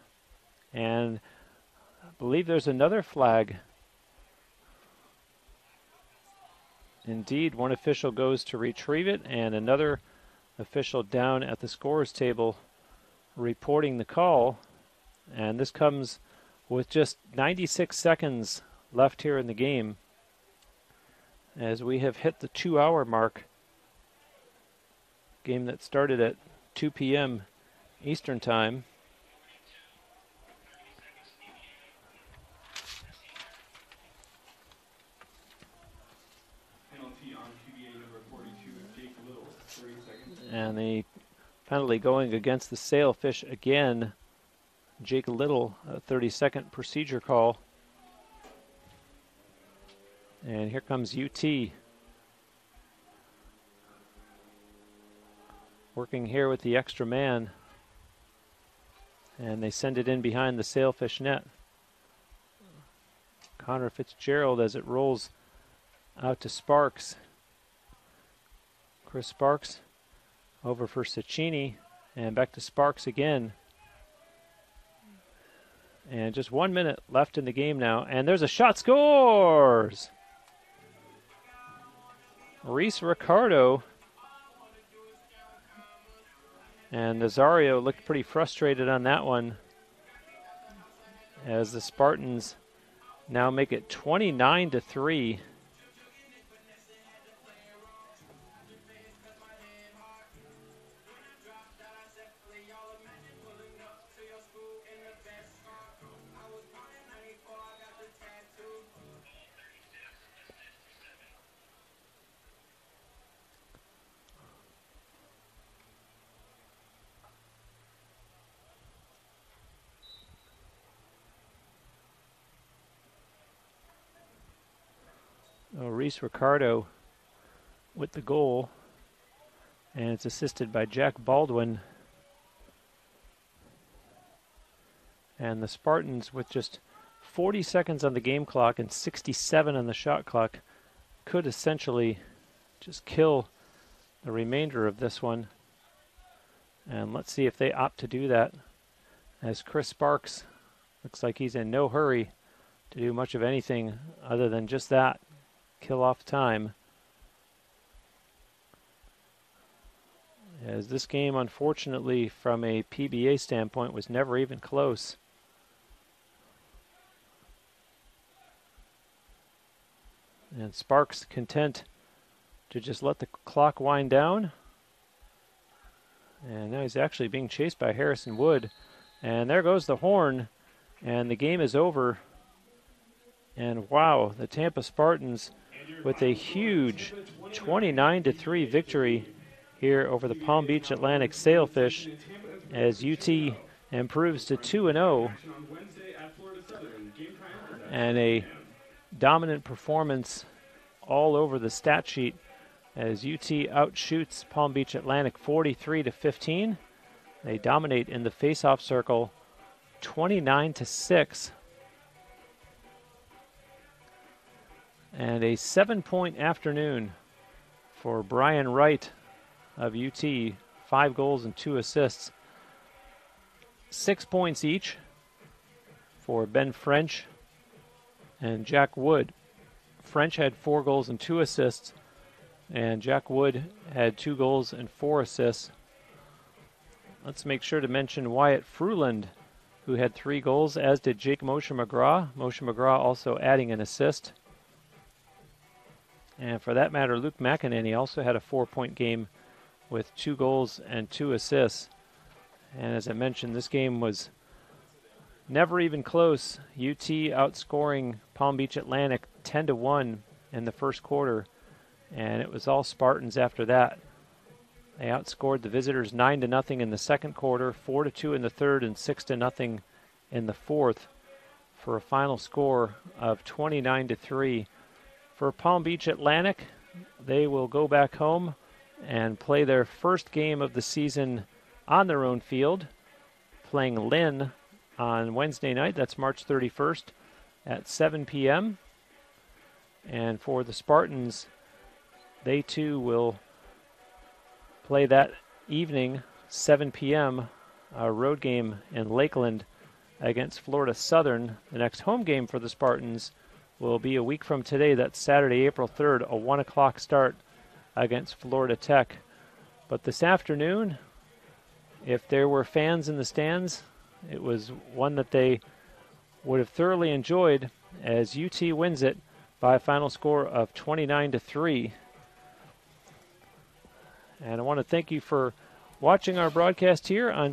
And I believe there's another flag. Indeed, one official goes to retrieve it, and another official down at the scorer's table reporting the call. And this comes with just 96 seconds left here in the game, as we have hit the 2-hour mark. Game that started at 2 p.m. Eastern Time. Penalty on PBA number 42, Jake Little, 30 seconds. And the penalty going against the Sailfish again. Jake Little, a 30-second procedure call. And here comes UT. Working here with the extra man. And they send it in behind the Sailfish net. Connor Fitzgerald as it rolls out to Sparks. Chris Sparks over for Cecchini. And back to Sparks again. And just 1 minute left in the game now. And there's a shot. Scores! Reese Ricardo. And Nazario looked pretty frustrated on that one, as the Spartans now make it 29-3. Reese Ricardo with the goal, and it's assisted by Jack Baldwin. And the Spartans, with just 40 seconds on the game clock and 67 on the shot clock, could essentially just kill the remainder of this one. And let's see if they opt to do that, as Chris Sparks looks like he's in no hurry to do much of anything other than just that. Kill off time. As this game, unfortunately, from a PBA standpoint, was never even close. And Sparks content to just let the clock wind down. And now he's actually being chased by Harrison Wood. And there goes the horn. And the game is over. And wow, the Tampa Spartans with a huge 29-3 victory here over the Palm Beach Atlantic Sailfish, as UT improves to 2-0, and a dominant performance all over the stat sheet as UT outshoots Palm Beach Atlantic 43-15. They dominate in the face-off circle 29-6. And a 7-point afternoon for Brian Wright of UT, 5 goals and 2 assists. 6 points each for Ben French and Jack Wood. French had 4 goals and 2 assists, and Jack Wood had 2 goals and 4 assists. Let's make sure to mention Wyatt Fruland, who had 3 goals, as did Jake Moshe McGraw. Moshe McGraw also adding an assist. And for that matter, Luke McEnany also had a 4-point game with 2 goals and 2 assists. And as I mentioned, this game was never even close. UT outscoring Palm Beach Atlantic 10-1 in the first quarter, and it was all Spartans after that. They outscored the visitors 9-0 in the second quarter, 4-2 in the third, and 6-0 in the fourth, for a final score of 29-3. For Palm Beach Atlantic, they will go back home and play their first game of the season on their own field, playing Lynn on Wednesday night. That's March 31st at 7 p.m. And for the Spartans, they too will play that evening, 7 p.m., a road game in Lakeland against Florida Southern. The next home game for the Spartans will be a week from today. That's Saturday, April 3rd, a 1 o'clock start against Florida Tech. But this afternoon, if there were fans in the stands, it was one that they would have thoroughly enjoyed as UT wins it by a final score of 29-3. And I want to thank you for watching our broadcast here on